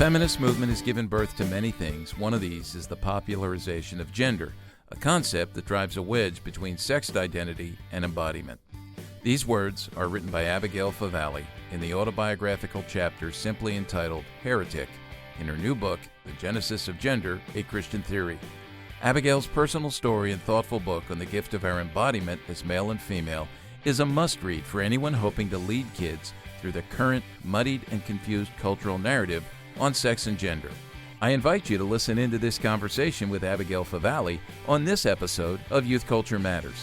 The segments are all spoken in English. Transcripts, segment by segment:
feminist movement has given birth to many things. One of these is the popularization of gender, a concept that drives a wedge between sex identity and embodiment. These words are written by Abigail Favale in the autobiographical chapter simply entitled Heretic in her new book, The Genesis of Gender, A Christian Theory. Abigail's personal story and thoughtful book on the gift of our embodiment as male and female is a must-read for anyone hoping to lead kids through the current muddied and confused cultural narrative on sex and gender. I invite you to listen into this conversation with Abigail Favale on this episode of Youth Culture Matters.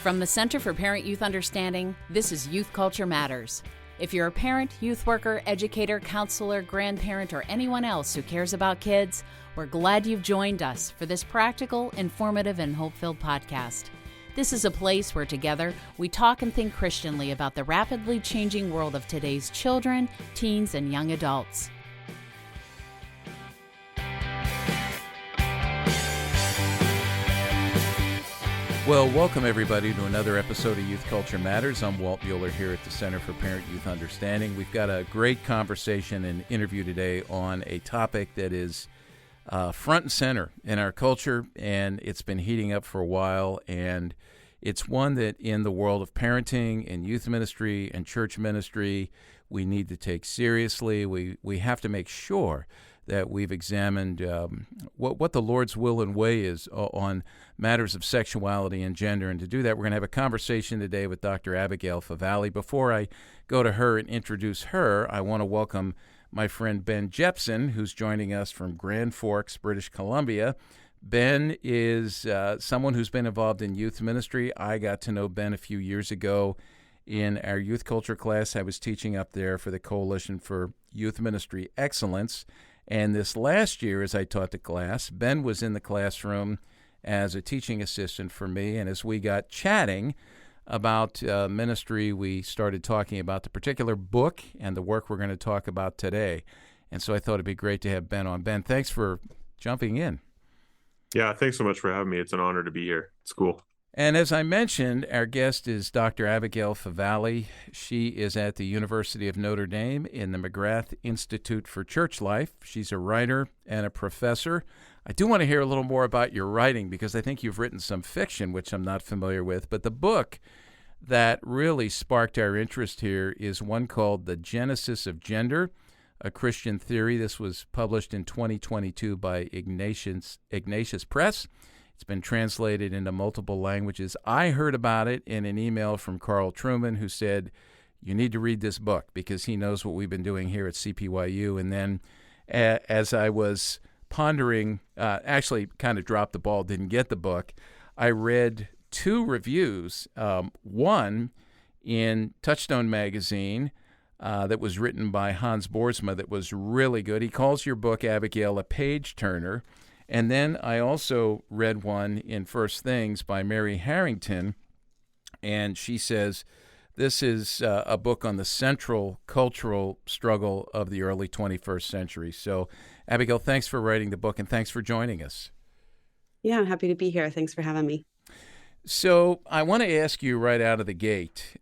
From the Center for Parent-Youth Understanding, this is Youth Culture Matters. If you're a parent, youth worker, educator, counselor, grandparent, or anyone else who cares about kids, we're glad you've joined us for this practical, informative, and hope-filled podcast. This is a place where together we talk and think Christianly about the rapidly changing world of today's children, teens, and young adults. Well, welcome everybody to another episode of Youth Culture Matters. I'm Walt Mueller here at the Center for Parent-Youth Understanding. We've got a great conversation and interview today on a topic that is front and center in our culture, and it's been heating up for a while, and it's one that in the world of parenting and youth ministry and church ministry we need to take seriously. We have to make sure that we've examined what the Lord's will and way is on matters of sexuality and gender. And to do that, we're going to have a conversation today with Dr. Abigail Favale. Before I go to her and introduce her, I want to welcome my friend Ben Jepson, who's joining us from Grand Forks, British Columbia. Ben is someone who's been involved in youth ministry. I got to know Ben a few years ago in our youth culture class. I was teaching up there for the Coalition for Youth Ministry Excellence. And this last year, as I taught the class, Ben was in the classroom as a teaching assistant for me. And as we got chatting about ministry, we started talking about the particular book and the work we're going to talk about today. And so I thought it'd be great to have Ben on. Ben, thanks for jumping in. Yeah, thanks so much for having me. It's an honor to be here. It's cool. And as I mentioned, our guest is Dr. Abigail Favale. She is at the University of Notre Dame in the McGrath Institute for Church Life. She's a writer and a professor. I do want to hear a little more about your writing because I think you've written some fiction, which I'm not familiar with. But the book that really sparked our interest here is one called The Genesis of Gender, A Christian Theory. This was published in 2022 by Ignatius Press. It's been translated into multiple languages. I heard about it in an email from Carl Truman, who said, you need to read this book because he knows what we've been doing here at CPYU. And then as I was pondering, actually kind of dropped the ball, didn't get the book, I read two reviews, one in Touchstone magazine that was written by Hans Boersma that was really good. He calls your book, Abigail, a page-turner. And then I also read one in First Things by Mary Harrington, and she says this is a book on the central cultural struggle of the early 21st century. So, Abigail, thanks for writing the book, and thanks for joining us. Yeah, I'm happy to be here. Thanks for having me. So I want to ask you right out of the gate,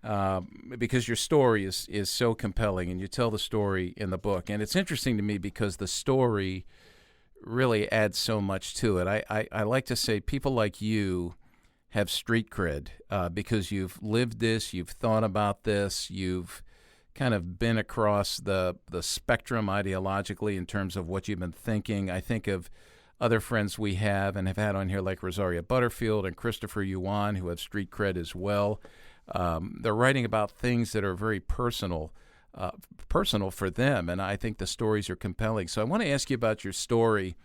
because your story is so compelling, and you tell the story in the book. And it's interesting to me because the story really adds so much to it. I like to say people like you have street cred because you've lived this, you've thought about this, you've kind of been across the spectrum ideologically in terms of what you've been thinking. I think of other friends we have and have had on here like Rosaria Butterfield and Christopher Yuan, who have street cred as well. They're writing about things that are very personal for them, and I think the stories are compelling. So I want to ask you about your story,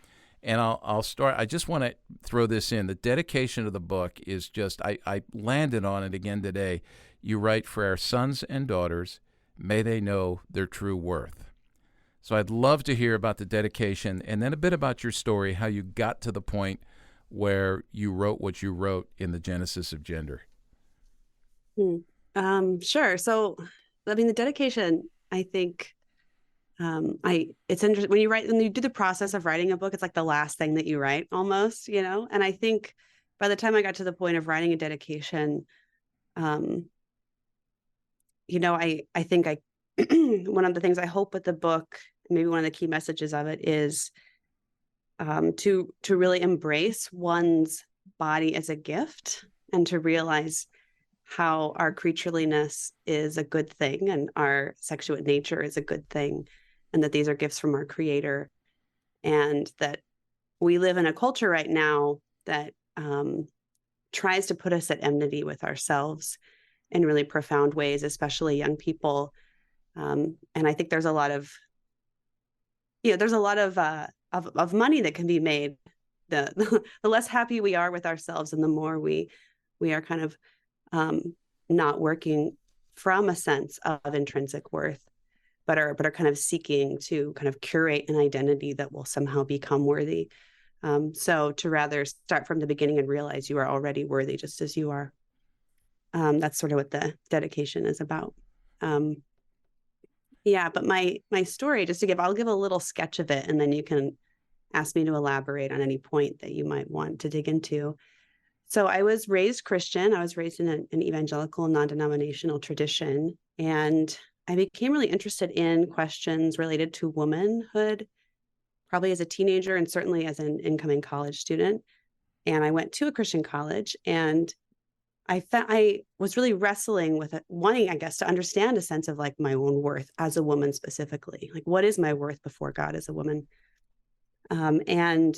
and I'll start. I just want to throw this in. The dedication of the book is just, I landed on it again today. You write, for our sons and daughters, may they know their true worth. So I'd love to hear about the dedication, and then a bit about your story, how you got to the point where you wrote what you wrote in The Genesis of Gender. Sure. So, I mean, the dedication, I think, it's interesting when you do the process of writing a book, it's like the last thing that you write almost, and I think by the time I got to the point of writing a dedication, I think one of the things I hope with the book, maybe one of the key messages of it, is to really embrace one's body as a gift, and to realize how our creatureliness is a good thing and our sexuate nature is a good thing, and that these are gifts from our Creator, and that we live in a culture right now that tries to put us at enmity with ourselves in really profound ways, especially young people. And I think there's a lot of, there's a lot of money that can be made. The less happy we are with ourselves, and the more we are kind of not working from a sense of intrinsic worth, but are kind of seeking to kind of curate an identity that will somehow become worthy. So to rather start from the beginning and realize you are already worthy just as you are. That's sort of what the dedication is about. But my story, I'll give a little sketch of it, and then you can ask me to elaborate on any point that you might want to dig into. So I was raised Christian. I was raised in an evangelical, non-denominational tradition, and I became really interested in questions related to womanhood, probably as a teenager and certainly as an incoming college student. And I went to a Christian college, and I was really wrestling with it, wanting, I guess, to understand a sense of like my own worth as a woman specifically. Like, what is my worth before God as a woman? And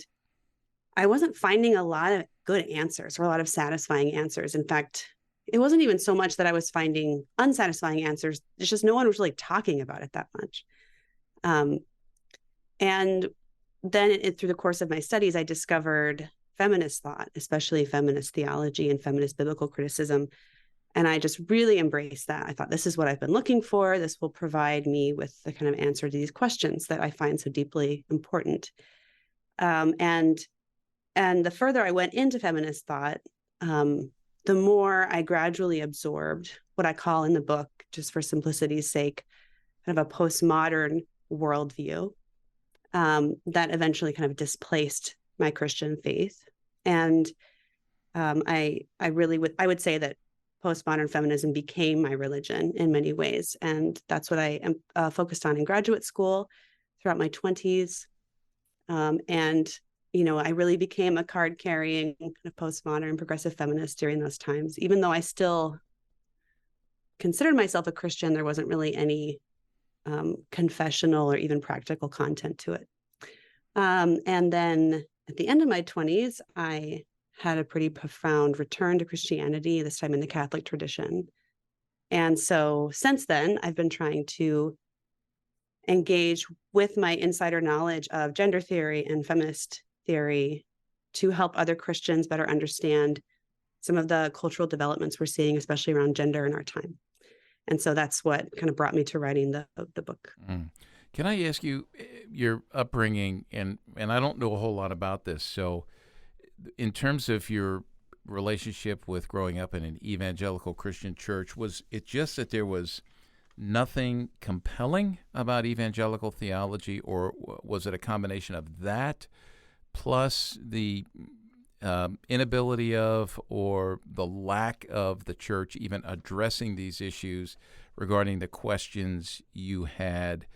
I wasn't finding a lot of good answers or a lot of satisfying answers. In fact, it wasn't even so much that I was finding unsatisfying answers. It's just no one was really talking about it that much. And then through the course of my studies, I discovered feminist thought, especially feminist theology and feminist biblical criticism. And I just really embraced that. I thought, this is what I've been looking for. This will provide me with the kind of answer to these questions that I find so deeply important. And the further I went into feminist thought, the more I gradually absorbed what I call in the book, just for simplicity's sake, kind of a postmodern worldview that eventually kind of displaced my Christian faith. And I would say that postmodern feminism became my religion in many ways. And that's what I am focused on in graduate school throughout my 20s. I really became a card-carrying kind of postmodern progressive feminist during those times. Even though I still considered myself a Christian, there wasn't really any confessional or even practical content to it. And then at the end of my 20s, I had a pretty profound return to Christianity, this time in the Catholic tradition. And so since then, I've been trying to engage with my insider knowledge of gender theory and feminist theory to help other Christians better understand some of the cultural developments we're seeing, especially around gender in our time. And so that's what kind of brought me to writing the book. Mm. Can I ask you your upbringing, and I don't know a whole lot about this, so in terms of your relationship with growing up in an evangelical Christian church, was it just that there was nothing compelling about evangelical theology, or was it a combination of that plus the inability of, or the lack of the church even addressing these issues regarding the questions you had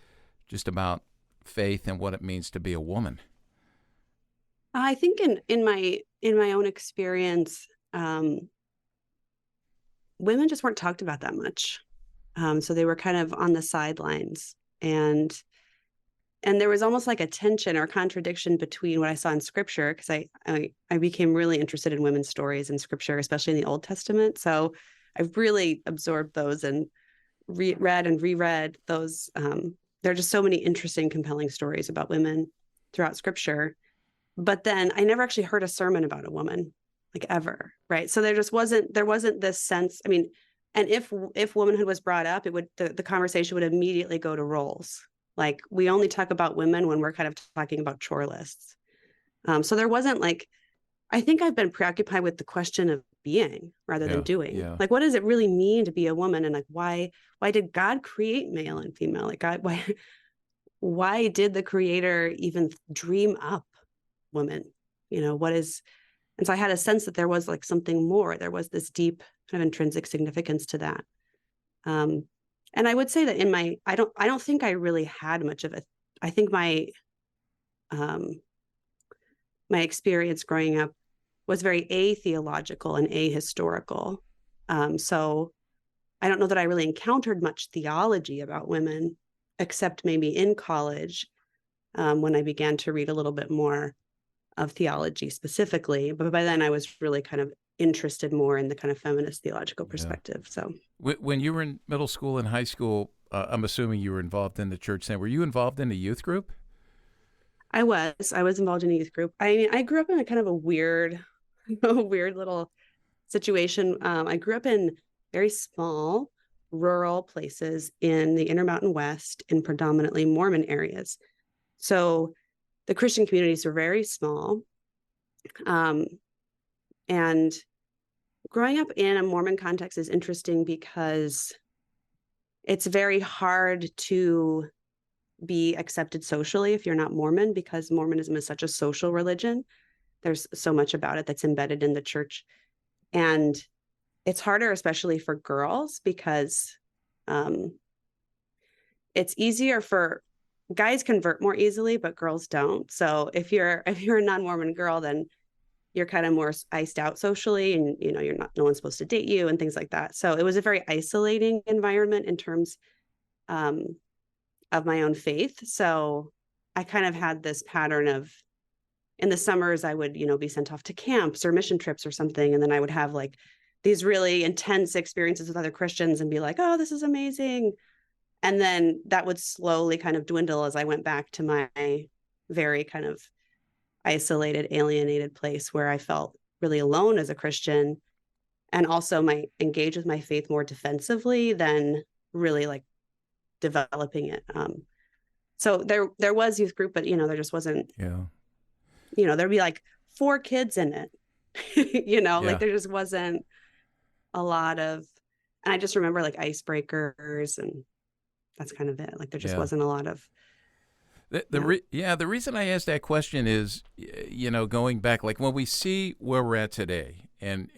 just about faith and what it means to be a woman? I think in my own experience, women just weren't talked about that much. So they were kind of on the sidelines, and there was almost like a tension or contradiction between what I saw in Scripture, because I became really interested in women's stories in Scripture, especially in the Old Testament. So I've really absorbed those and read and reread those. There are just so many interesting, compelling stories about women throughout Scripture. But then I never actually heard a sermon about a woman, like, ever, right? So there wasn't this sense. I mean, and if womanhood was brought up, the conversation would immediately go to roles. Like, we only talk about women when we're kind of talking about chore lists. So there wasn't I think I've been preoccupied with the question of being rather than doing. Yeah. Like, what does it really mean to be a woman? And like, why did God create male and female? Like, why did the Creator even dream up women? And so I had a sense that there was like something more. There was this deep kind of intrinsic significance to that. And I would say that I don't think I really had much of I think um, my experience growing up was very atheological and ahistorical. So I don't know that I really encountered much theology about women, except maybe in college, when I began to read a little bit more of theology specifically. But by then I was really kind of interested more in the kind of feminist theological Yeah. perspective. So When you were in middle school and high school, I'm assuming you were involved in the church then. Were you involved in a youth group? I was involved in a youth group. I mean, I grew up in a kind of a weird, a weird little situation. I grew up in very small rural places in the Intermountain West in predominantly Mormon areas. So the Christian communities were very small. Um, and growing up in a Mormon context is interesting because it's very hard to be accepted socially if you're not Mormon, because Mormonism is such a social religion. There's so much about it that's embedded in the church. And it's harder, especially for girls, because um, it's easier for guys convert more easily, but girls don't. So if you're a non-Mormon girl, then you're kind of more iced out socially, and you're not, no one's supposed to date you and things like that. So it was a very isolating environment in terms um, of my own faith. So I kind of had this pattern of, in the summers, I would, be sent off to camps or mission trips or something. And then I would have like these really intense experiences with other Christians and be like, oh, this is amazing. And then that would slowly kind of dwindle as I went back to my very kind of isolated, alienated place where I felt really alone as a Christian, and also might engage with my faith more defensively than really like developing it. So there was youth group, but there just wasn't. Yeah. There'd be like 4 kids in it. Yeah. Like there just wasn't a lot of. And I just remember like icebreakers, and that's kind of it. Like there just wasn't a lot of. The reason I asked that question is, going back, like when we see where we're at today and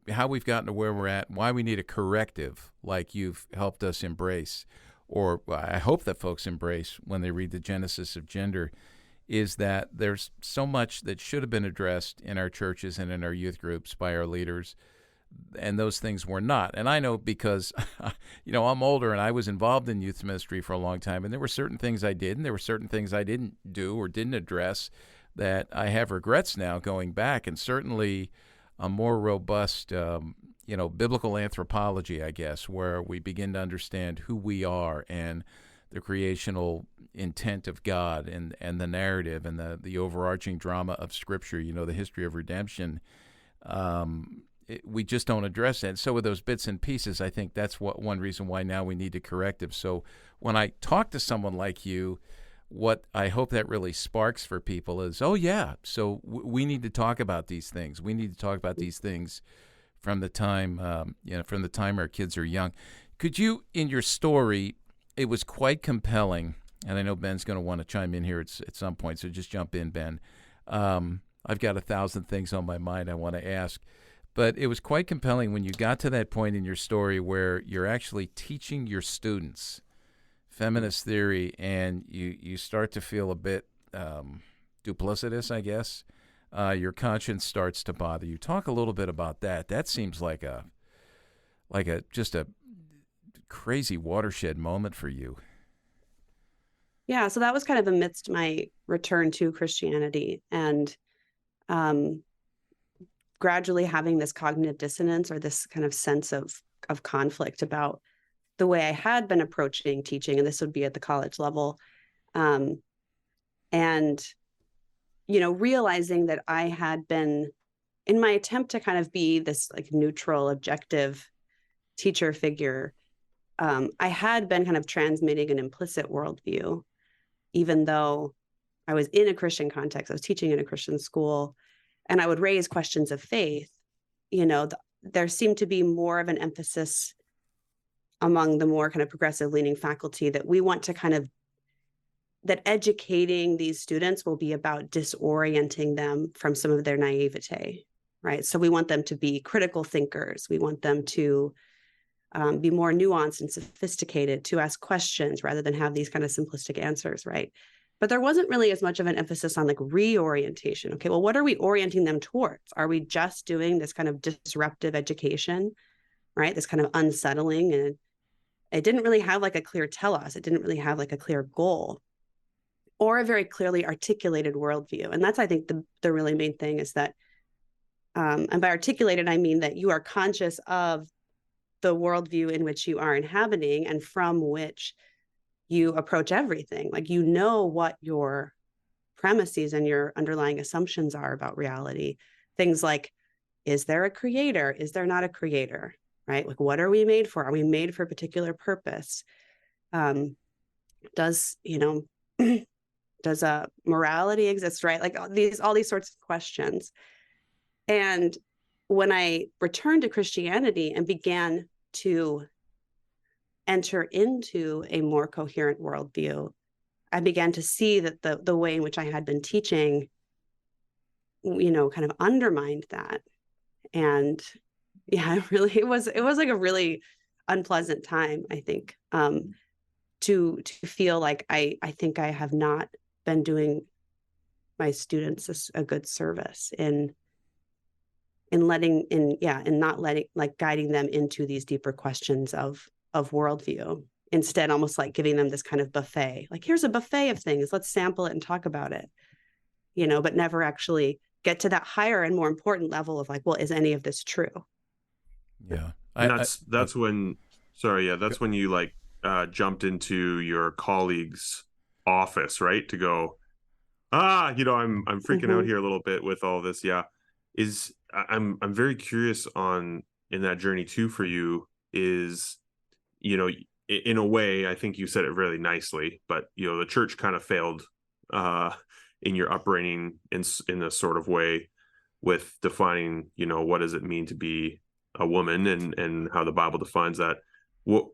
how we've gotten to where we're at, why we need a corrective like you've helped us embrace, or I hope that folks embrace when they read the Genesis of Gender, is that there's so much that should have been addressed in our churches and in our youth groups by our leaders, and those things were not. And I know because, I'm older and I was involved in youth ministry for a long time, and there were certain things I did and there were certain things I didn't do or didn't address that I have regrets now going back, and certainly a more robust, biblical anthropology, I guess, where we begin to understand who we are and the creational intent of God and the narrative and the overarching drama of Scripture, the history of redemption. We just don't address that. And so with those bits and pieces, I think that's one reason why now we need a corrective. So when I talk to someone like you, what I hope that really sparks for people is, oh yeah, so we need to talk about these things. We need to talk about these things from the time, from the time our kids are young. Could you, in your story, it was quite compelling, and I know Ben's going to want to chime in here at some point, so just jump in, Ben. I've got 1,000 things on my mind I want to ask. But it was quite compelling when you got to that point in your story where you're actually teaching your students feminist theory, and you start to feel a bit duplicitous, I guess. Your conscience starts to bother you. Talk a little bit about that. That seems like just a crazy watershed moment for you. Yeah, so that was kind of amidst my return to Christianity, and gradually having this cognitive dissonance, or this kind of sense of conflict about the way I had been approaching teaching, and this would be at the college level, and realizing that I had been, in my attempt to kind of be this like neutral, objective teacher figure, I had been kind of transmitting an implicit worldview, even though I was in a Christian context. I was teaching in a Christian school, and I would raise questions of faith. There seemed to be more of an emphasis among the more kind of progressive leaning faculty that we want to that educating these students will be about disorienting them from some of their naivete, right? So we want them to be critical thinkers. We want them to be more nuanced and sophisticated, to ask questions rather than have these kind of simplistic answers, right? But there wasn't really as much of an emphasis on like reorientation. Okay, well, what are we orienting them towards? Are we just doing this kind of disruptive education, right? This kind of unsettling, and it didn't really have like a clear telos. It didn't really have like a clear goal or a very clearly articulated worldview. And that's, I think, the really main thing is that, and by articulated, I mean that you are conscious of the worldview in which you are inhabiting and from which you approach everything. Like, you know what your premises and your underlying assumptions are about reality. Things like, is there a creator? Is there not a creator? Right? Like, what are we made for? Are we made for a particular purpose? Does a morality exist? Right? Like all these sorts of questions. And when I returned to Christianity and began to enter into a more coherent worldview, I began to see that the way in which I had been teaching, kind of undermined that. And yeah, it was like a really unpleasant time, I think, to feel like I think I have not been doing my students a good service in not letting, like, guiding them into these deeper questions of worldview. Instead, almost like giving them this kind of buffet, like, here's a buffet of things, let's sample it and talk about it, but never actually get to that higher and more important level of like, well, is any of this true? Yeah. And that's when you like jumped into your colleague's office, right? To go, I'm freaking out here a little bit with all this. Yeah. I'm very curious in that journey too for you is, in a way, I think you said it really nicely, but the church kind of failed in your upbringing in this sort of way with defining, what does it mean to be a woman and how the Bible defines that. What,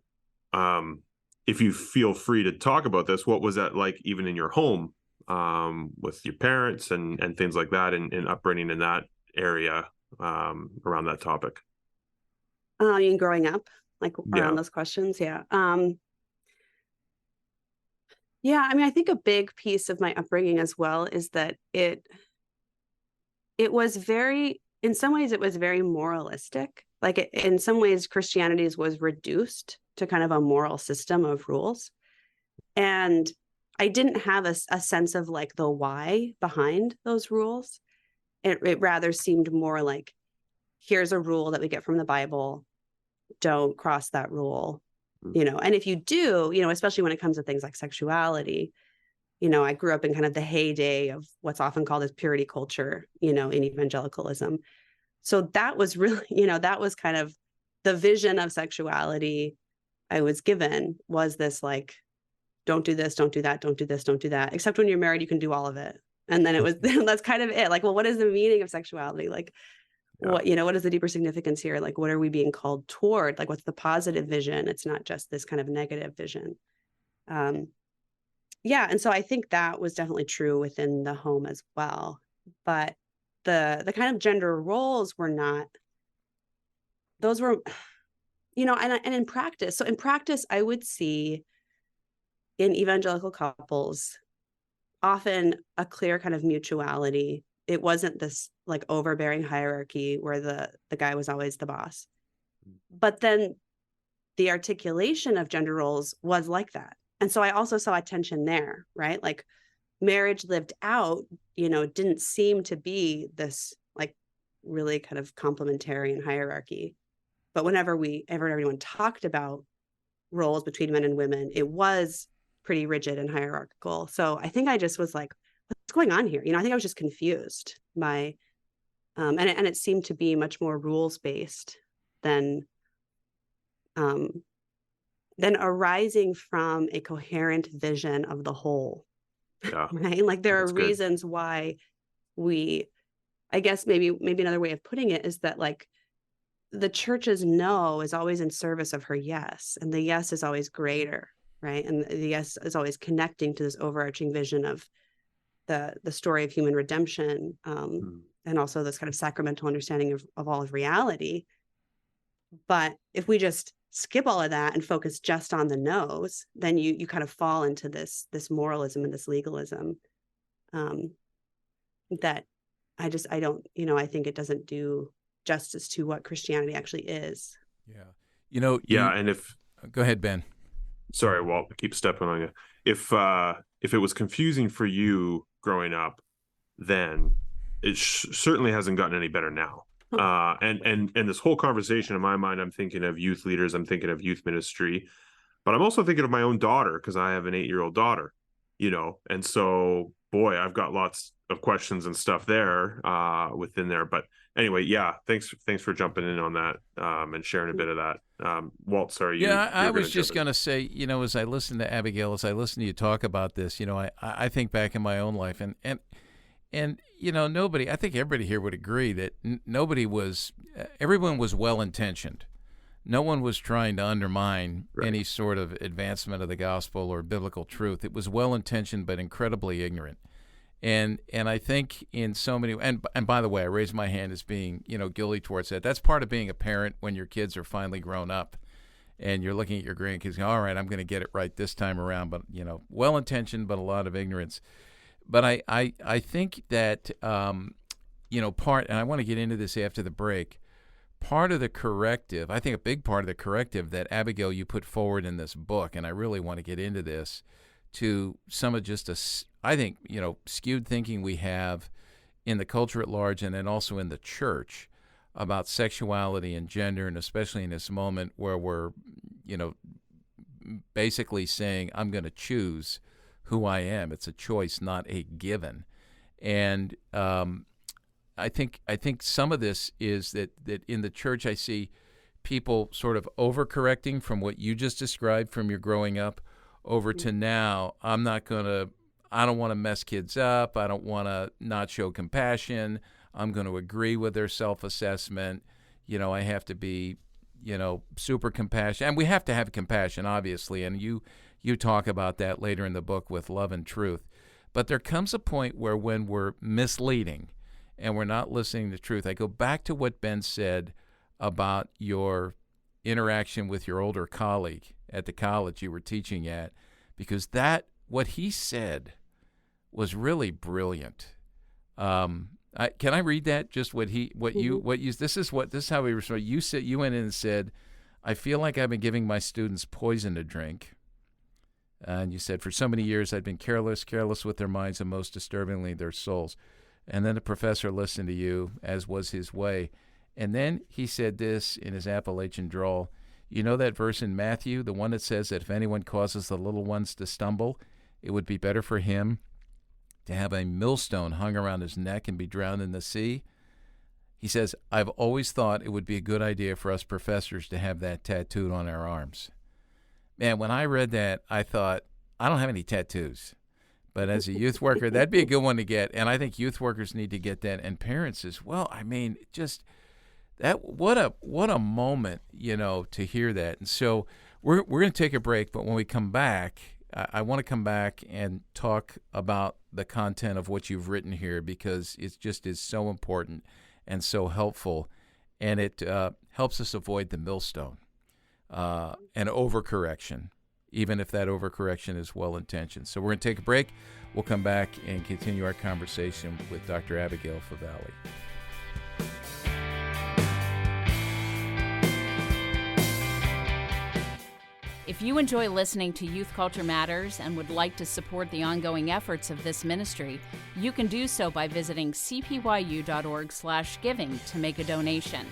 if you feel free to talk about this, what was that like even in your home with your parents and things like that, and upbringing in that area around that topic? In growing up, like around those questions. Yeah. Yeah. I mean, I think a big piece of my upbringing as well is that it was in some ways, it was very moralistic. Like, in some ways, Christianity was reduced to kind of a moral system of rules. And I didn't have a sense of like the why behind those rules. It rather seemed more like, here's a rule that we get from the Bible. Don't cross that rule, and if you do, especially when it comes to things like sexuality, I grew up in kind of the heyday of what's often called as purity culture, in evangelicalism. So that was really, that was kind of the vision of sexuality I was given, was this like, don't do this, don't do that, don't do this, don't do that. Except when you're married, you can do all of it. And then it was, that's kind of it. Like, well, what is the meaning of sexuality? Like, what is the deeper significance here? Like, what are we being called toward? Like, what's the positive vision? It's not just this kind of negative vision. And so I think that was definitely true within the home as well. But the kind of gender roles were not, those were, and in practice. So in practice, I would see in evangelical couples often a clear kind of mutuality. It wasn't this like overbearing hierarchy where the guy was always the boss. But then the articulation of gender roles was like that. And so I also saw a tension there, right? Like, marriage lived out, didn't seem to be this like really kind of complementarian hierarchy. But whenever everyone talked about roles between men and women, it was pretty rigid and hierarchical. So I think I just was like, what's going on here? I think I was just confused by, and it seemed to be much more rules based than arising from a coherent vision of the whole. Yeah. Right. Like, there are reasons why I guess maybe another way of putting it is that like the church's no is always in service of her yes, and the yes is always greater. Right. And the yes is always connecting to this overarching vision of the story of human redemption, and also this kind of sacramental understanding of all of reality. But if we just skip all of that and focus just on the no's, then you kind of fall into this moralism and this legalism that I don't, I think it doesn't do justice to what Christianity actually is. Yeah. And go ahead, Ben. Sorry, Walt, I keep stepping on you. If it was confusing for you growing up, then it certainly hasn't gotten any better now. And this whole conversation in my mind, I'm thinking of youth leaders, I'm thinking of youth ministry, but I'm also thinking of my own daughter, because I have an 8-year-old daughter, and so, boy, I've got lots of questions and stuff there within there. But anyway, yeah, thanks for jumping in on that and sharing a bit of that. Walt, sorry. I was just going to say, as I listen to Abigail, as I listen to you talk about this, I think back in my own life, and nobody, I think everybody here would agree that everyone was well-intentioned. No one was trying to undermine any sort of advancement of the gospel or biblical truth. It was well-intentioned but incredibly ignorant. And I think in so many, and by the way, I raise my hand as being, guilty towards that. That's part of being a parent when your kids are finally grown up and you're looking at your grandkids going, all right, I'm going to get it right this time around. But, well-intentioned, but a lot of ignorance. But I think that, and I want to get into this after the break, part of the corrective, I think a big part of the corrective that, Abigail, you put forward in this book, and I really want to get into this, to some of just I think, skewed thinking we have in the culture at large and then also in the church about sexuality and gender, and especially in this moment where we're, basically saying, I'm going to choose who I am. It's a choice, not a given. And I think some of this is that in the church I see people sort of overcorrecting from what you just described from your growing up over to now, I don't want to mess kids up. I don't want to not show compassion. I'm going to agree with their self-assessment. I have to be, super compassionate. And we have to have compassion, obviously. And you talk about that later in the book with Love and Truth. But there comes a point where when we're misleading and we're not listening to truth, I go back to what Ben said about your interaction with your older colleague at the college you were teaching at, because what he said was really brilliant. Can I read that? Just this is how he responded. You went in and said, I feel like I've been giving my students poison to drink. And you said, for so many years, I'd been careless with their minds and most disturbingly their souls. And then the professor listened to you, as was his way. And then he said this in his Appalachian drawl. You know that verse in Matthew, the one that says that if anyone causes the little ones to stumble, it would be better for him to have a millstone hung around his neck and be drowned in the sea? He says, I've always thought it would be a good idea for us professors to have that tattooed on our arms. Man, when I read that, I thought, I don't have any tattoos. But as a youth worker, that'd be a good one to get. And I think youth workers need to get that, and parents as well. I mean, just that, what a moment, to hear that. And so we're going to take a break, but when we come back, I want to come back and talk about the content of what you've written here, because it just is so important and so helpful, and it helps us avoid the millstone and overcorrection, even if that overcorrection is well-intentioned. So we're going to take a break. We'll come back and continue our conversation with Dr. Abigail Favale. If you enjoy listening to Youth Culture Matters and would like to support the ongoing efforts of this ministry, you can do so by visiting cpyu.org/giving to make a donation.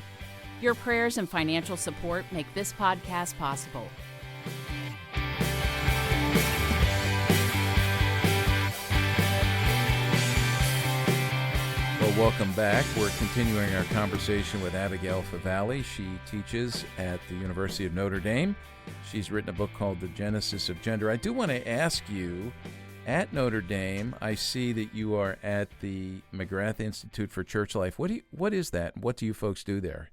Your prayers and financial support make this podcast possible. Well, welcome back. We're continuing our conversation with Abigail Favale. She teaches at the University of Notre Dame. She's written a book called The Genesis of Gender. I do want to ask you, at Notre Dame, I see that you are at the McGrath Institute for Church Life. What is that? What do you folks do there?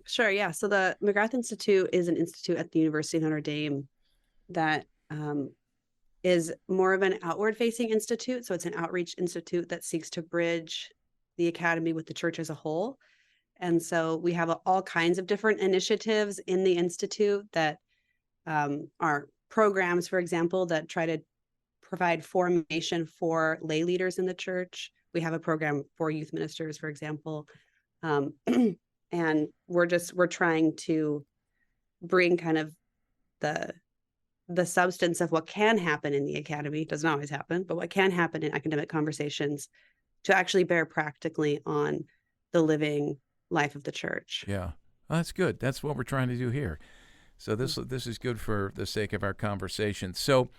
Sure, yeah. So the McGrath Institute is an institute at the University of Notre Dame that is more of an outward-facing institute. So it's an outreach institute that seeks to bridge the academy with the church as a whole. And so we have all kinds of different initiatives in the Institute that are programs, for example, that try to provide formation for lay leaders in the church. We have a program for youth ministers, for example. And we're trying to bring kind of the substance of what can happen in the academy. It doesn't always happen, but what can happen in academic conversations to actually bear practically on the living life of the church. Yeah, well, that's good. That's what we're trying to do here. So this is good for the sake of our conversation. So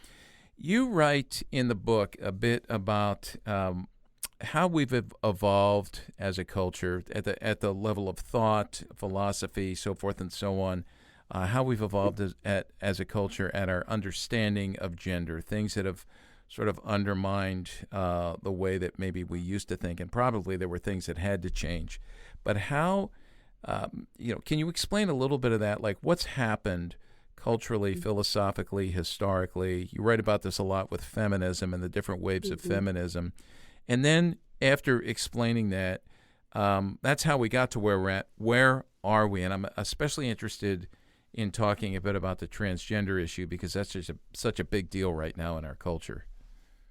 you write in the book a bit about how we've evolved as a culture at the level of thought, philosophy, so forth and so on. How we've evolved as a culture at our understanding of gender, things that have sort of undermined the way that maybe we used to think, and probably there were things that had to change. But how, can you explain a little bit of that? Like what's happened culturally, philosophically, historically? You write about this a lot with feminism and the different waves of feminism. And then after explaining that, that's how we got to where we're at. Where are we? And I'm especially interested in talking a bit about the transgender issue because that's just such a big deal right now in our culture.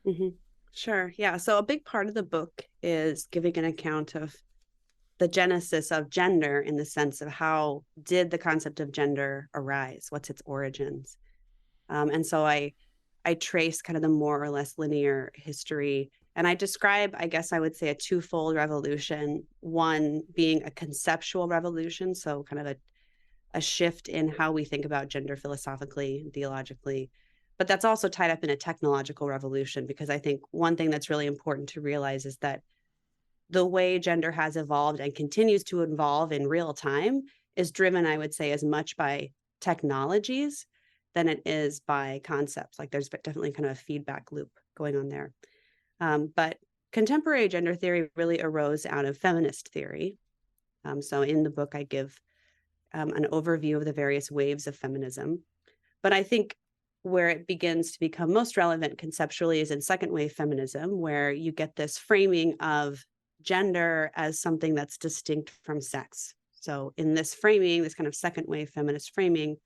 Mm-hmm. Sure. Yeah. So a big part of the book is giving an account of the genesis of gender in the sense of how did the concept of gender arise? What's its origins? And so I trace kind of the more or less linear history. And I describe, I guess I would say, a twofold revolution, one being a conceptual revolution, so kind of a shift in how we think about gender philosophically and theologically. But that's also tied up in a technological revolution, because I think one thing that's really important to realize is that the way gender has evolved and continues to evolve in real time is driven, I would say, as much by technologies than it is by concepts. Like there's definitely kind of a feedback loop going on there. But contemporary gender theory really arose out of feminist theory. So in the book, I give an overview of the various waves of feminism. But I think where it begins to become most relevant conceptually is in second wave feminism, where you get this framing of gender as something that's distinct from sex. So in this framing, this kind of second wave feminist framing,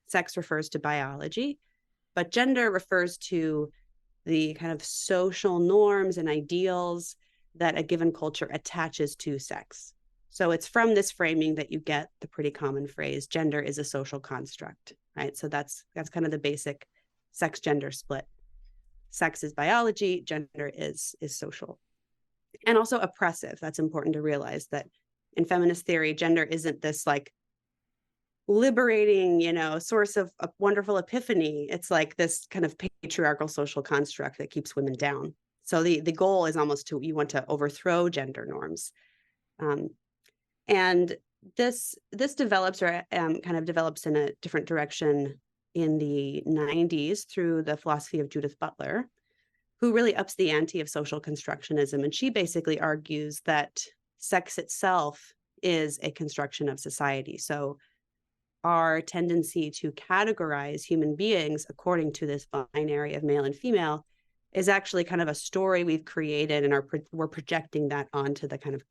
sex refers to biology, but gender refers to the kind of social norms and ideals that a given culture attaches to sex. So it's from this framing that you get the pretty common phrase, gender is a social construct, right? So that's kind of the basic sex-gender split. Sex is biology, gender is social. And also oppressive. That's important to realize that in feminist theory, gender isn't this like liberating, source of a wonderful epiphany. It's like this kind of patriarchal social construct that keeps women down. So the goal is almost you want to overthrow gender norms. And this develops or kind of develops in a different direction in the 90s through the philosophy of Judith Butler, who really ups the ante of social constructionism. And she basically argues that sex itself is a construction of society. So our tendency to categorize human beings according to this binary of male and female is actually kind of a story we've created, and we're projecting that onto the kind of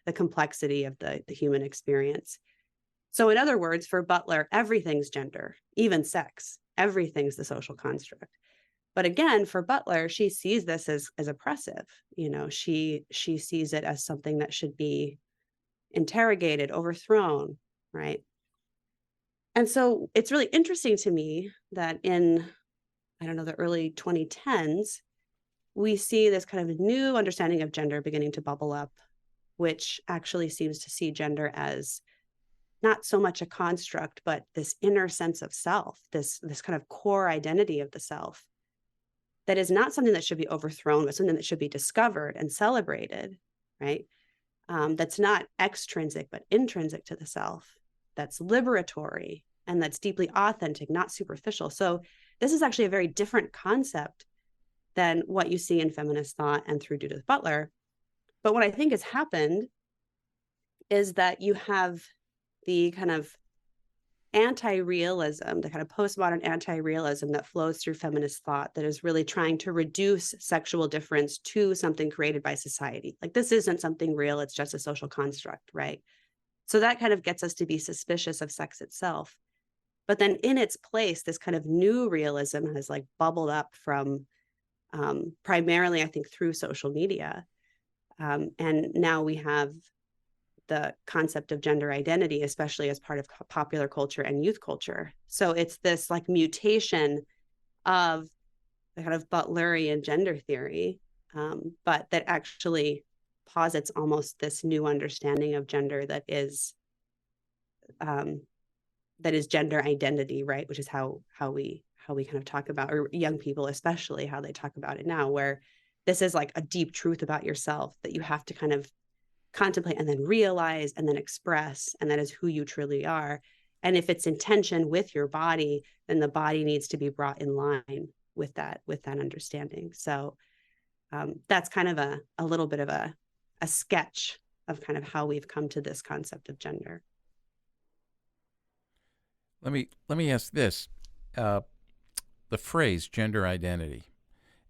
the complexity of the human experience. So in other words, for Butler, everything's gender, even sex, everything's the social construct. But again, for Butler, she sees this as oppressive. She sees it as something that should be interrogated, overthrown, right? And so it's really interesting to me that in, the early 2010s, we see this kind of new understanding of gender beginning to bubble up, which actually seems to see gender as not so much a construct, but this inner sense of self, this kind of core identity of the self that is not something that should be overthrown, but something that should be discovered and celebrated, right? That's not extrinsic, but intrinsic to the self. That's liberatory and that's deeply authentic, not superficial. So this is actually a very different concept than what you see in feminist thought and through Judith Butler. But what I think has happened is that you have the kind of anti-realism, the kind of postmodern anti-realism that flows through feminist thought that is really trying to reduce sexual difference to something created by society. Like, this isn't something real, it's just a social construct, right? So that kind of gets us to be suspicious of sex itself. But then in its place, this kind of new realism has like bubbled up from primarily, I think, through social media. And now we have the concept of gender identity, especially as part of popular culture and youth culture. So it's this like mutation of the kind of Butlerian gender theory, but that actually posits almost this new understanding of gender that is gender identity, right? Which is how we kind of talk about, or young people especially, how they talk about it now, where this is like a deep truth about yourself that you have to kind of contemplate and then realize and then express, and that is who you truly are. And if it's in tension with your body, then the body needs to be brought in line with that understanding. So that's kind of a little bit of a sketch of kind of how we've come to this concept of gender. Let me ask this: the phrase gender identity,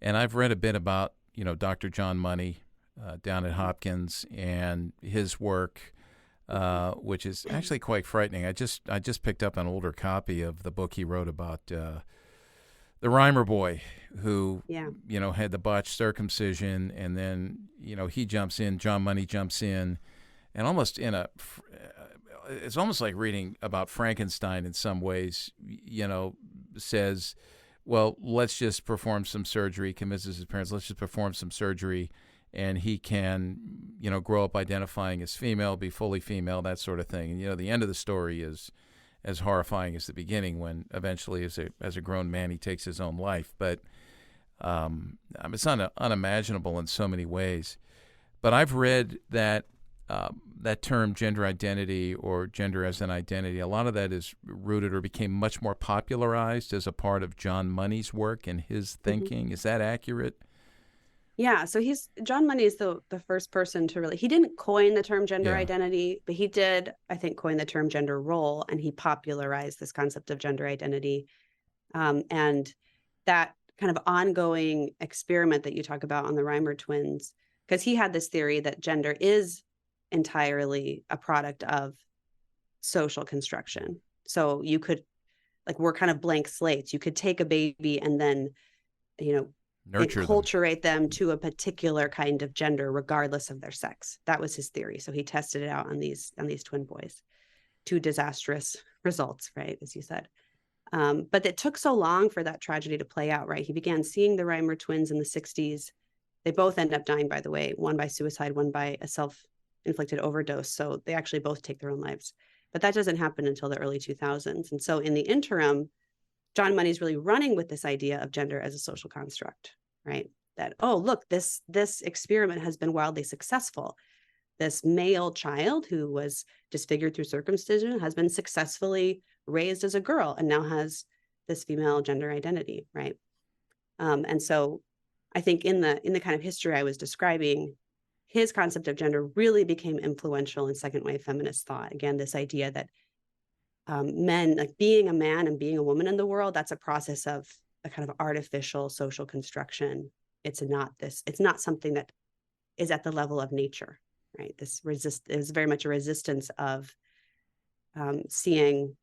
and I've read a bit about Dr. John Money down at Hopkins and his work, which is actually quite frightening. I just picked up an older copy of the book he wrote about the Reimer boy who had the botched circumcision, and then he jumps in, John Money jumps in, and it's almost like reading about Frankenstein in some ways, says, well, let's just perform some surgery, convinces his parents, let's just perform some surgery, and he can, grow up identifying as female, be fully female, that sort of thing. And, the end of the story is as horrifying as the beginning, when eventually as a grown man, he takes his own life. But it's unimaginable in so many ways. But I've read that that term gender identity, or gender as an identity, a lot of that is rooted or became much more popularized as a part of John Money's work and his thinking. Mm-hmm. Is that accurate? Yeah, so John Money is the first person to really, he didn't coin the term gender identity, but he did, I think, coin the term gender role, and he popularized this concept of gender identity. And that kind of ongoing experiment that you talk about on the Reimer twins, because he had this theory that gender is entirely a product of social construction. So you could, like, we're kind of blank slates. You could take a baby and then, enculturate them to a particular kind of gender, regardless of their sex. That was his theory. So he tested it out on these twin boys, to disastrous results, right, as you said. But it took so long for that tragedy to play out, right? He began seeing the Reimer twins in the 60s. They both end up dying, by the way, one by suicide, one by a self-inflicted overdose. So they actually both take their own lives. But that doesn't happen until the early 2000s. And so in the interim, John Money's really running with this idea of gender as a social construct, right? That, oh, look, this experiment has been wildly successful. This male child who was disfigured through circumcision has been successfully raised as a girl and now has this female gender identity, right? And so I think in the kind of history I was describing, his concept of gender really became influential in second wave feminist thought. Again, this idea that men, like being a man and being a woman in the world, that's a process of a kind of artificial social construction. It's not something that is at the level of nature, right? This is very much a resistance of seeing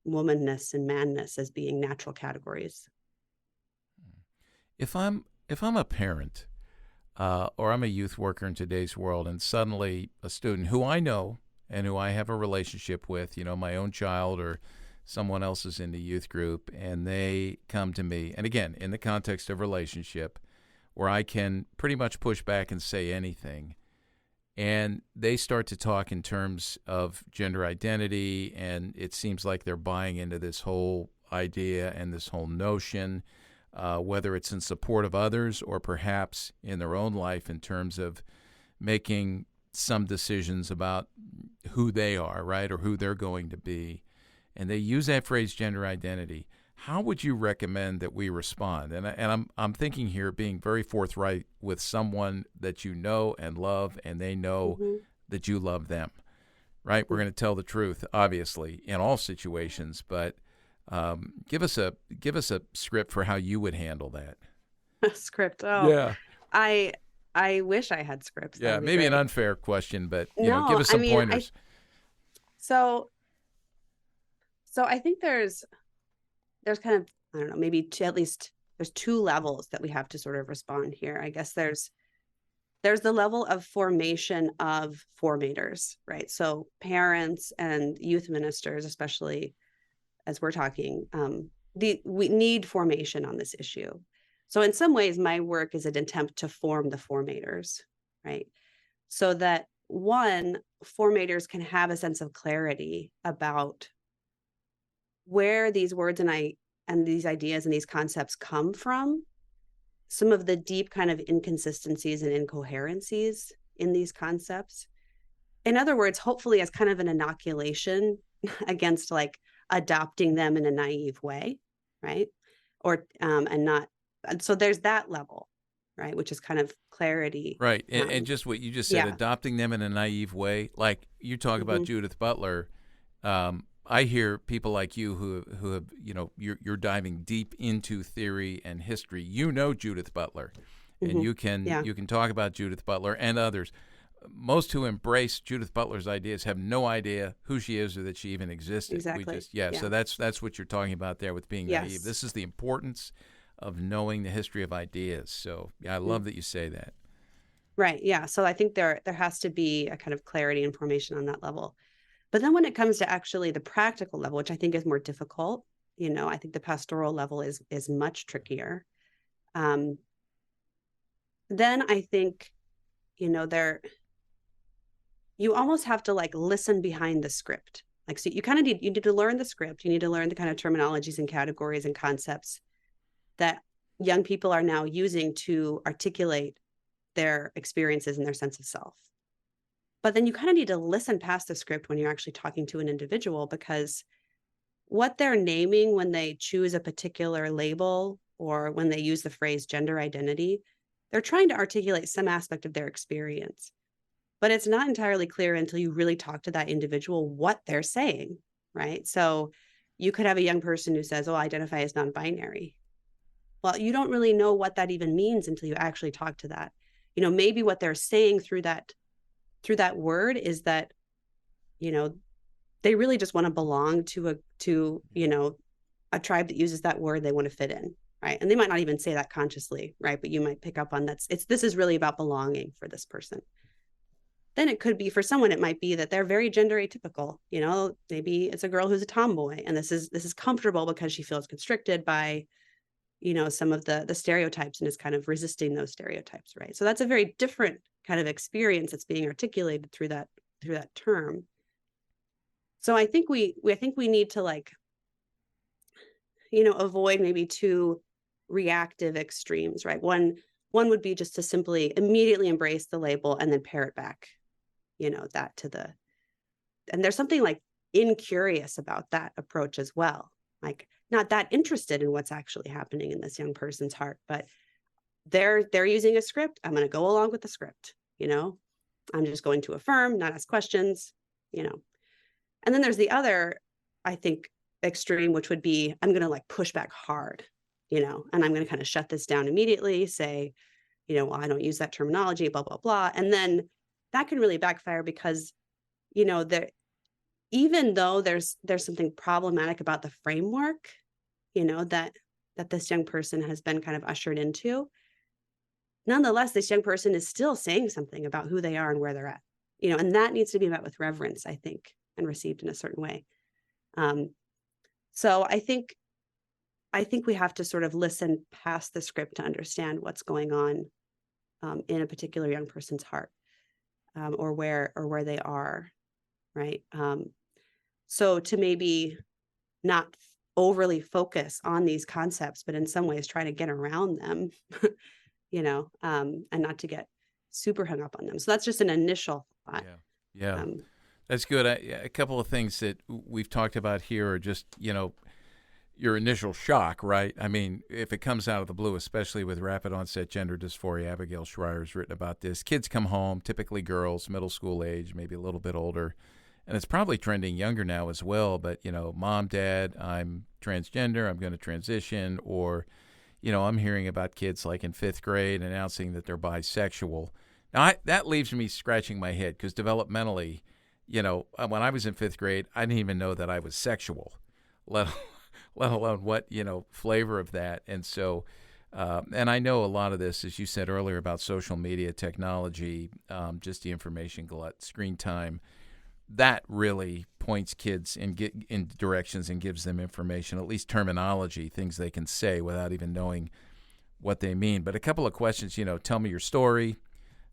womanness and manness as being natural categories. If I'm a parent or I'm a youth worker in today's world, and suddenly a student who I know and who I have a relationship with, my own child or someone else is in the youth group, and they come to me, and again, in the context of relationship, where I can pretty much push back and say anything, and they start to talk in terms of gender identity, and it seems like they're buying into this whole idea and this whole notion, whether it's in support of others or perhaps in their own life in terms of making some decisions about who they are, right, or who they're going to be, and they use that phrase gender identity. How would you recommend that we respond? And I'm thinking here, being very forthright with someone that you know and love, and they know that you love them, right? We're going to tell the truth, obviously, in all situations. But give us a script for how you would handle that. A script. Oh, Yeah. I wish I had scripts. Yeah, maybe great. an unfair question, but No, give us some pointers. So I think there's kind of, I don't know, maybe at least there's two levels that we have to sort of respond here. I guess there's the level of formation of formators, right? So parents and youth ministers, especially as we're talking, we need formation on this issue. So in some ways, my work is an attempt to form the formators, right? So that one, formators can have a sense of clarity about where these words and these ideas and these concepts come from, some of the deep kind of inconsistencies and incoherencies in these concepts. In other words, hopefully as kind of an inoculation against like adopting them in a naive way, right? Or and not. So there's that level, right? Which is kind of clarity. Right. And just what you just said, yeah. adopting them in a naive way. Like you talk about Judith Butler. I hear people like you who have, you're diving deep into theory and history. Judith Butler, and you can talk about Judith Butler and others. Most who embrace Judith Butler's ideas have no idea who she is or that she even existed. Exactly. So that's what you're talking about there with being naive. This is the importance of knowing the history of ideas. So I love that you say that. Right. Yeah. So I think there has to be a kind of clarity and formation on that level. But then when it comes to actually the practical level, which I think is more difficult, I think the pastoral level is much trickier. Then I think, you almost have to like listen behind the script. Like, so you kind of need to learn the script. You need to learn the kind of terminologies and categories and concepts that young people are now using to articulate their experiences and their sense of self. But then you kind of need to listen past the script when you're actually talking to an individual, because what they're naming when they choose a particular label or when they use the phrase gender identity, they're trying to articulate some aspect of their experience. But it's not entirely clear until you really talk to that individual what they're saying, right? So you could have a young person who says, I identify as non-binary. Well, you don't really know what that even means until you actually talk to that. Maybe what they're saying through that word is that, they really just want to belong to a tribe that uses that word they want to fit in, right? And they might not even say that consciously, right? But you might pick up on this is really about belonging for this person. Then it could be, for someone, it might be that they're very gender atypical. Maybe it's a girl who's a tomboy, and this is comfortable because she feels constricted by, some of the stereotypes and is kind of resisting those stereotypes, right? So that's a very different kind of experience that's being articulated through that term. So I think we need to like, avoid maybe two reactive extremes, right? One would be just to simply immediately embrace the label and then pare it back, and there's something like incurious about that approach as well. Like, not that interested in what's actually happening in this young person's heart, but they're using a script. I'm going to go along with the script. I'm just going to affirm, not ask questions, And then there's the other, I think, extreme, which would be, I'm going to like push back hard, and I'm going to kind of shut this down immediately, say, I don't use that terminology, blah, blah, blah. And then that can really backfire because, even though there's something problematic about the framework, that this young person has been kind of ushered into, nonetheless, this young person is still saying something about who they are and where they're at, and that needs to be met with reverence, I think, and received in a certain way. So I think we have to sort of listen past the script to understand what's going on in a particular young person's heart, or where they are, right? So to maybe not overly focus on these concepts, but in some ways try to get around them, and not to get super hung up on them. So that's just an initial thought. Yeah. That's good. A couple of things that we've talked about here are just, your initial shock, right? I mean, if it comes out of the blue, especially with rapid onset gender dysphoria, Abigail Schreier's written about this. Kids come home, typically girls, middle school age, maybe a little bit older, and it's probably trending younger now as well, but, mom, dad, I'm transgender, I'm going to transition, or, I'm hearing about kids like in 5th grade announcing that they're bisexual. Now, that leaves me scratching my head because developmentally, when I was in 5th grade, I didn't even know that I was sexual, let alone what, flavor of that. And so, and I know a lot of this, as you said earlier, about social media, technology, just the information glut, screen time, that really points kids in directions and gives them information, at least terminology, things they can say without even knowing what they mean. But a couple of questions, tell me your story.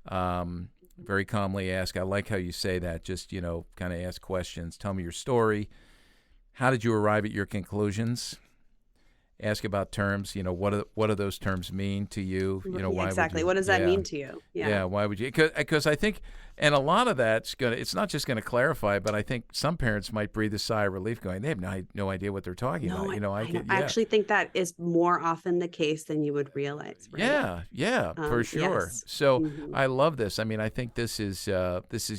Very calmly ask. I like how you say that. Just, kind of ask questions. Tell me your story. How did you arrive at your conclusions? Ask about terms. What do those terms mean to you? Why exactly. Would you, what does that mean to you? Yeah. Why would you? Because I think, and a lot of that's it's not just going to clarify, but I think some parents might breathe a sigh of relief, going, they have no idea what they're talking about. I actually think that is more often the case than you would realize. Right? Yeah, for sure. Yes. So I love this. I mean, I think this is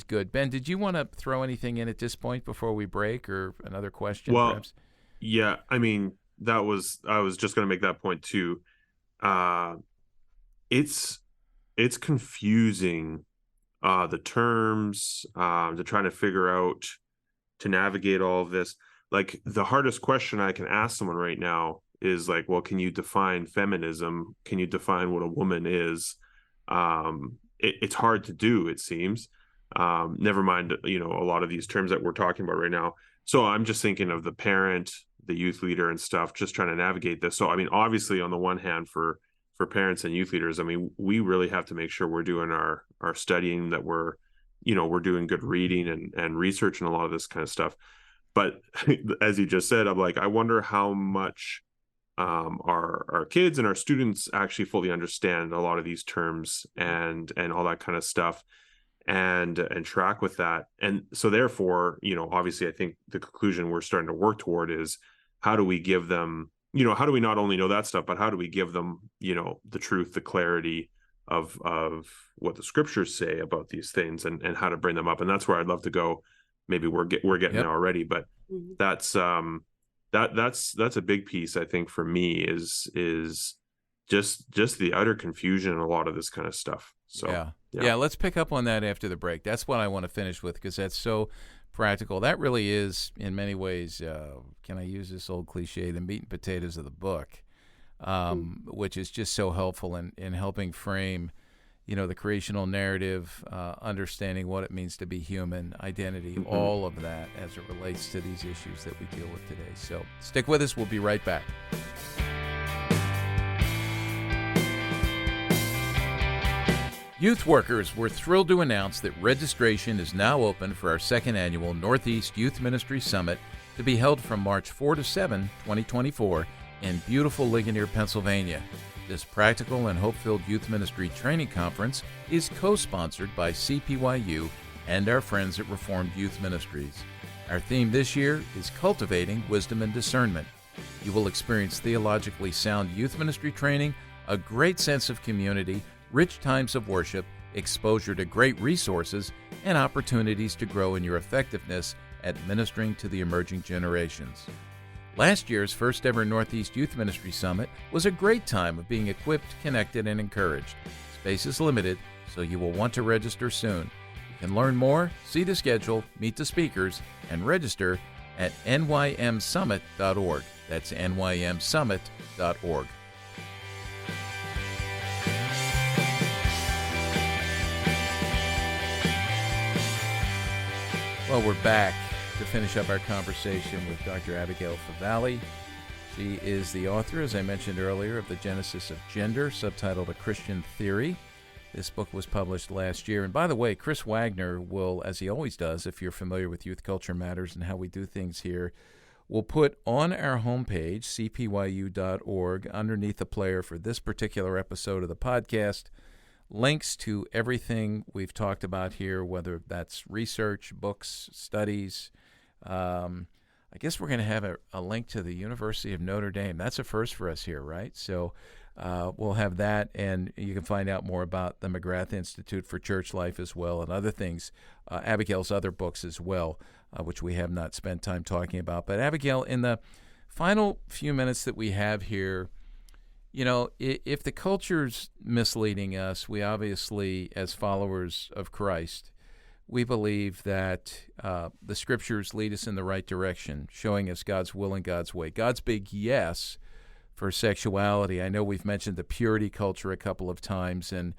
good. Ben, did you want to throw anything in at this point before we break, or another question? Well, perhaps? Yeah, I mean, I was just going to make that point too. It's confusing, the terms, to trying to figure out, to navigate all of this. Like, the hardest question I can ask someone right now is like, well, can you define feminism? Can you define what a woman is? It's hard to do, it seems. Never mind, a lot of these terms that we're talking about right now. So I'm just thinking of the parent, the youth leader and stuff, just trying to navigate this. So, I mean, obviously on the one hand, for parents and youth leaders, I mean, we really have to make sure we're doing our studying, that we're doing good reading and research and a lot of this kind of stuff. But as you just said, I'm like, I wonder how much our kids and our students actually fully understand a lot of these terms and all that kind of stuff, and track with that. And so therefore, obviously I think the conclusion we're starting to work toward is, how do we give them, how do we not only know that stuff, but how do we give them, the truth, the clarity of what the scriptures say about these things, and how to bring them up. And that's where I'd love to go. Maybe we're getting there already, but that's a big piece, I think, for me, is just the utter confusion and a lot of this kind of stuff. So yeah, let's pick up on that after the break. That's what I want to finish with, because that's so practical. That really is, in many ways, can I use this old cliche, the meat and potatoes of the book, which is just so helpful in helping frame, the creational narrative, understanding what it means to be human, identity, all of that as it relates to these issues that we deal with today. So stick with us. We'll be right back. Youth workers, we're thrilled to announce that registration is now open for our second annual Northeast Youth Ministry Summit, to be held from March 4 to 7, 2024, in beautiful Ligonier, Pennsylvania. This practical and hope-filled youth ministry training conference is co-sponsored by CPYU and our friends at Reformed Youth Ministries. Our theme this year is Cultivating Wisdom and Discernment. You will experience theologically sound youth ministry training, a great sense of community, rich times of worship, exposure to great resources, and opportunities to grow in your effectiveness at ministering to the emerging generations. Last year's first ever Northeast Youth Ministry Summit was a great time of being equipped, connected, and encouraged. Space is limited, so you will want to register soon. You can learn more, see the schedule, meet the speakers, and register at nymsummit.org. That's nymsummit.org. Well, we're back to finish up our conversation with Dr. Abigail Favale. She is the author, as I mentioned earlier, of The Genesis of Gender, subtitled A Christian Theory. This book was published last year. And by the way, Chris Wagner will, as he always does, if you're familiar with Youth Culture Matters and how we do things here, will put on our homepage, cpyu.org, underneath the player for this particular episode of the podcast, links to everything we've talked about here, whether that's research, books, studies. I guess we're going to have a link to the University of Notre Dame. That's a first for us here, right? So we'll have that, and you can find out more about the McGrath Institute for Church Life as well, and other things, Abigail's other books as well. which we have not spent time talking about. But Abigail, in the final few minutes that we have here, if the culture's misleading us, we obviously, as followers of Christ, we believe that the scriptures lead us in the right direction, showing us God's will and God's way. God's big yes for sexuality. I know we've mentioned the purity culture a couple of times, and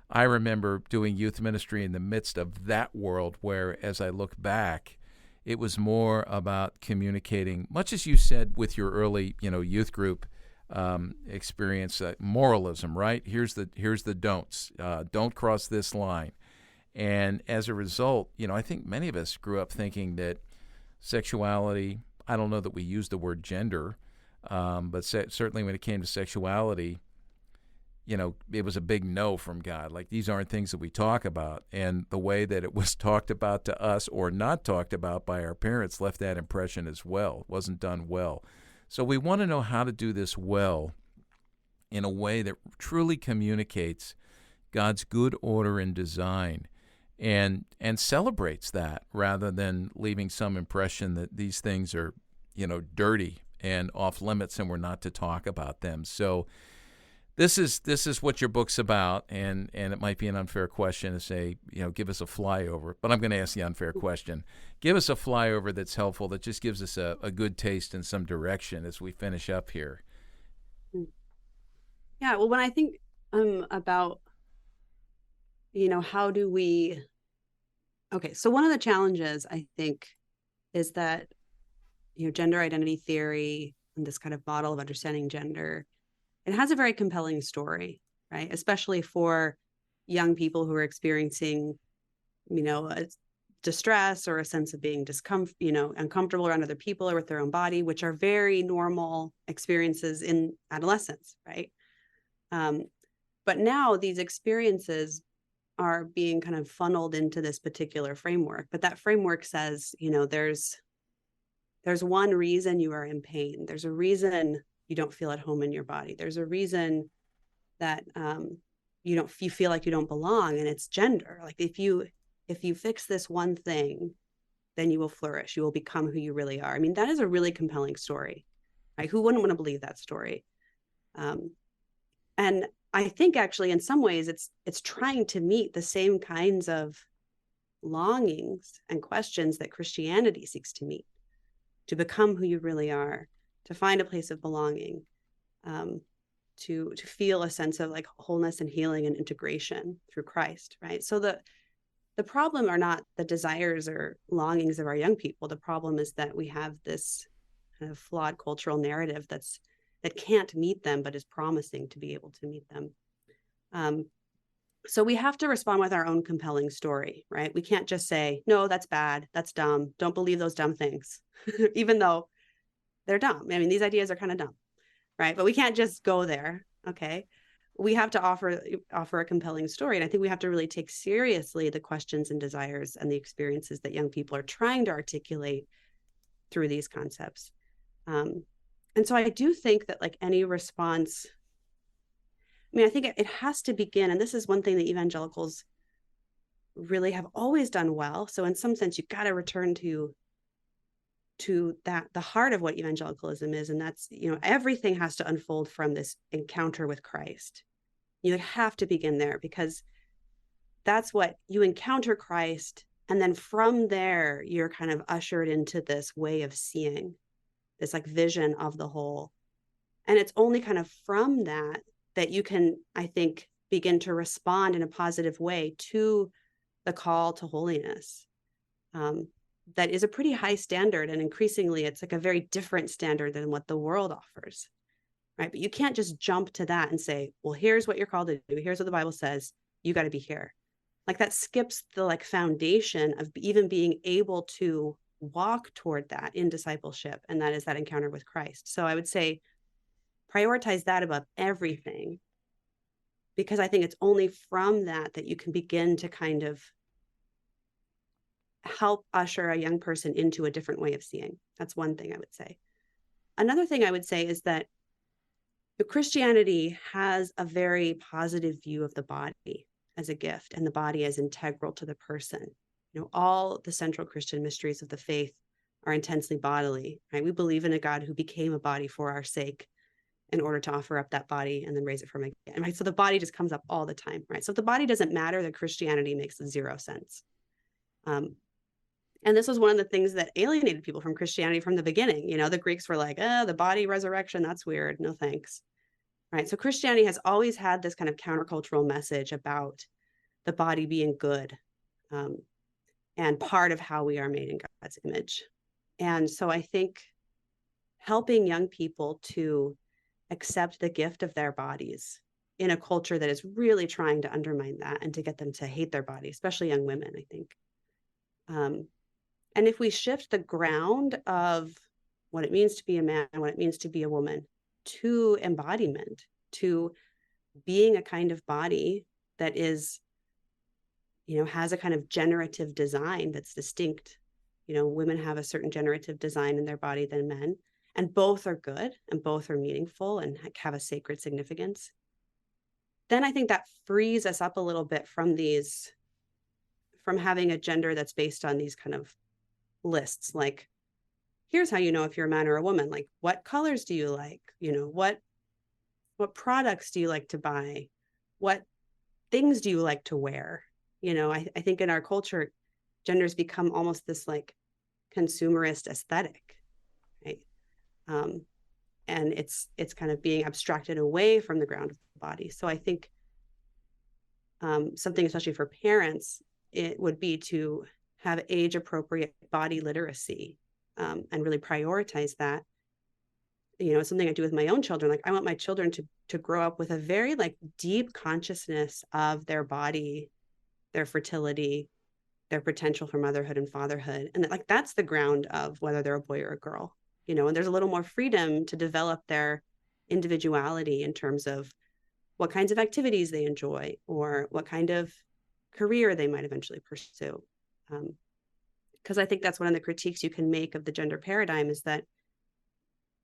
I remember doing youth ministry in the midst of that world where, as I look back, it was more about communicating, much as you said with your early, youth group experience, moralism, right? Here's the don'ts. Don't cross this line. And as a result, I think many of us grew up thinking that sexuality, I don't know that we used the word gender, but certainly when it came to sexuality, it was a big no from God. Like, these aren't things that we talk about. And the way that it was talked about to us or not talked about by our parents left that impression as well. It wasn't done well. So we want to know how to do this well in a way that truly communicates God's good order and design and celebrates that, rather than leaving some impression that these things are, dirty and off limits and we're not to talk about them. So this is what your book's about, and it might be an unfair question to say, give us a flyover, but I'm going to ask the unfair question. Give us a flyover that's helpful, that just gives us a good taste and some direction as we finish up here. Yeah, well, when I think about, how do we, so one of the challenges, I think, is that, gender identity theory and this kind of model of understanding gender, it has a very compelling story, right? Especially for young people who are experiencing, a distress or a sense of being uncomfortable around other people or with their own body, which are very normal experiences in adolescence, right? But now these experiences are being kind of funneled into this particular framework. But that framework says, there's one reason you are in pain. There's a reason you don't feel at home in your body. There's a reason that you feel like you don't belong, and it's gender. Like, if you fix this one thing, then you will flourish. You will become who you really are. I mean, that is a really compelling story, right? Who wouldn't want to believe that story? And I think actually in some ways it's trying to meet the same kinds of longings and questions that Christianity seeks to meet, to become who you really are, to find a place of belonging, to feel a sense of like wholeness and healing and integration through Christ, right? So the problem are not the desires or longings of our young people. The problem is that we have this kind of flawed cultural narrative that can't meet them, but is promising to be able to meet them. So we have to respond with our own compelling story, right? We can't just say, no, that's bad, that's dumb, don't believe those dumb things, even though they're dumb. I mean, these ideas are kind of dumb, right? But we can't just go there, okay? We have to offer a compelling story. And I think we have to really take seriously the questions and desires and the experiences that young people are trying to articulate through these concepts. And so I do think that like any response, I mean, I think it has to begin, and this is one thing that evangelicals really have always done well. So in some sense, you've got to return to that, the heart of what evangelicalism is. And that's, everything has to unfold from this encounter with Christ. You have to begin there, because that's what you encounter Christ. And then from there, you're kind of ushered into this way of seeing, this like vision of the whole. And it's only kind of from that you can, I think, begin to respond in a positive way to the call to holiness. That is a pretty high standard. And increasingly, it's like a very different standard than what the world offers, right? But you can't just jump to that and say, well, here's what you're called to do. Here's what the Bible says. You got to be here. Like, that skips the like foundation of even being able to walk toward that in discipleship. And that is that encounter with Christ. So I would say prioritize that above everything, because I think it's only from that you can begin to kind of help usher a young person into a different way of seeing. That's one thing I would say. Another thing I would say is that the Christianity has a very positive view of the body as a gift and the body as integral to the person. all the central Christian mysteries of the faith are intensely bodily, right? We believe in a God who became a body for our sake in order to offer up that body and then raise it from again, right? So the body just comes up all the time, right? So if the body doesn't matter, then Christianity makes zero sense. And this was one of the things that alienated people from Christianity from the beginning. The Greeks were like, the body resurrection, that's weird. No thanks, right? So Christianity has always had this kind of countercultural message about the body being good and part of how we are made in God's image. And so I think helping young people to accept the gift of their bodies in a culture that is really trying to undermine that and to get them to hate their body, especially young women, I think. And if we shift the ground of what it means to be a man and what it means to be a woman to embodiment, to being a kind of body that is, has a kind of generative design that's distinct. Women have a certain generative design in their body than men, and both are good and both are meaningful and have a sacred significance. Then I think that frees us up a little bit from having a gender that's based on these kind of lists, like, here's how you know if you're a man or a woman, like, what colors do you like, what products do you like to buy, what things do you like to wear. I think in our culture, gender's become almost this like consumerist aesthetic, right? And it's kind of being abstracted away from the ground of the body. So I think something, especially for parents, it would be to have age appropriate body literacy and really prioritize that. It's something I do with my own children. Like, I want my children to grow up with a very like deep consciousness of their body, their fertility, their potential for motherhood and fatherhood. And like, that's the ground of whether they're a boy or a girl, and there's a little more freedom to develop their individuality in terms of what kinds of activities they enjoy or what kind of career they might eventually pursue. Because I think that's one of the critiques you can make of the gender paradigm, is that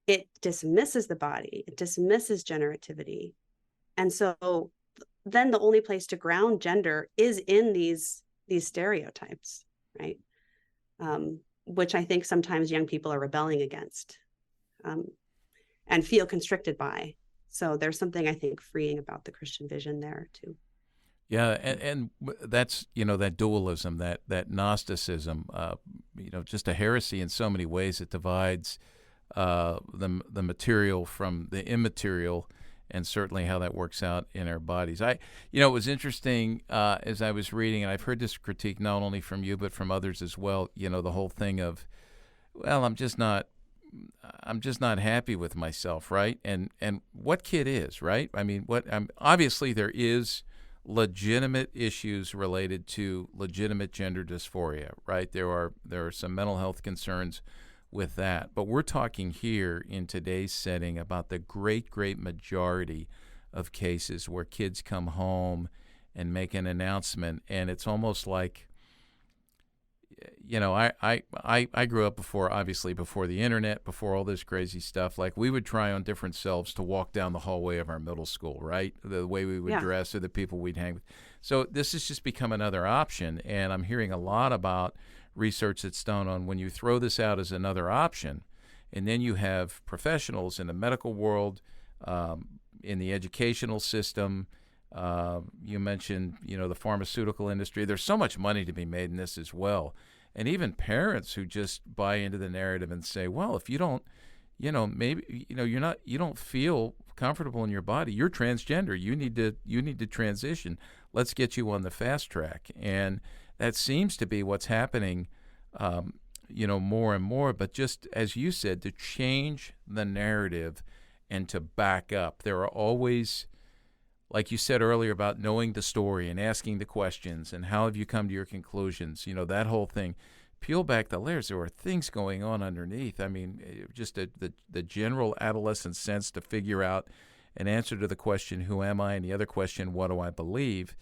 it dismisses the body, it dismisses generativity. And so then the only place to ground gender is in these stereotypes, right? Which I think sometimes young people are rebelling against and feel constricted by. So there's something, I think, freeing about the Christian vision there too. Yeah, and that's, that dualism, that Gnosticism, just a heresy in so many ways. It divides the material from the immaterial, and certainly how that works out in our bodies. It was interesting as I was reading, and I've heard this critique not only from you but from others as well. The whole thing of, well, I'm just not happy with myself, right? And what kid is, right? I mean, obviously there is legitimate issues related to legitimate gender dysphoria, right? There are some mental health concerns with that. But we're talking here in today's setting about the great majority of cases where kids come home and make an announcement, and it's almost like, I grew up before the internet, before all this crazy stuff. Like, we would try on different selves to walk down the hallway of our middle school, right? The way we would dress or the people we'd hang with. So this has just become another option, and I'm hearing a lot about research that's done on when you throw this out as another option, and then you have professionals in the medical world, in the educational system. You mentioned, the pharmaceutical industry. There's so much money to be made in this as well. And even parents who just buy into the narrative and say, well, if you don't, maybe, you don't feel comfortable in your body, you're transgender. You need to transition. Let's get you on the fast track. And that seems to be what's happening, more and more. But just as you said, to change the narrative and to back up, there are always, like you said earlier about knowing the story and asking the questions and how have you come to your conclusions, that whole thing. Peel back the layers. There are things going on underneath. I mean, just the general adolescent sense to figure out an answer to the question, who am I? And the other question, what do I believe?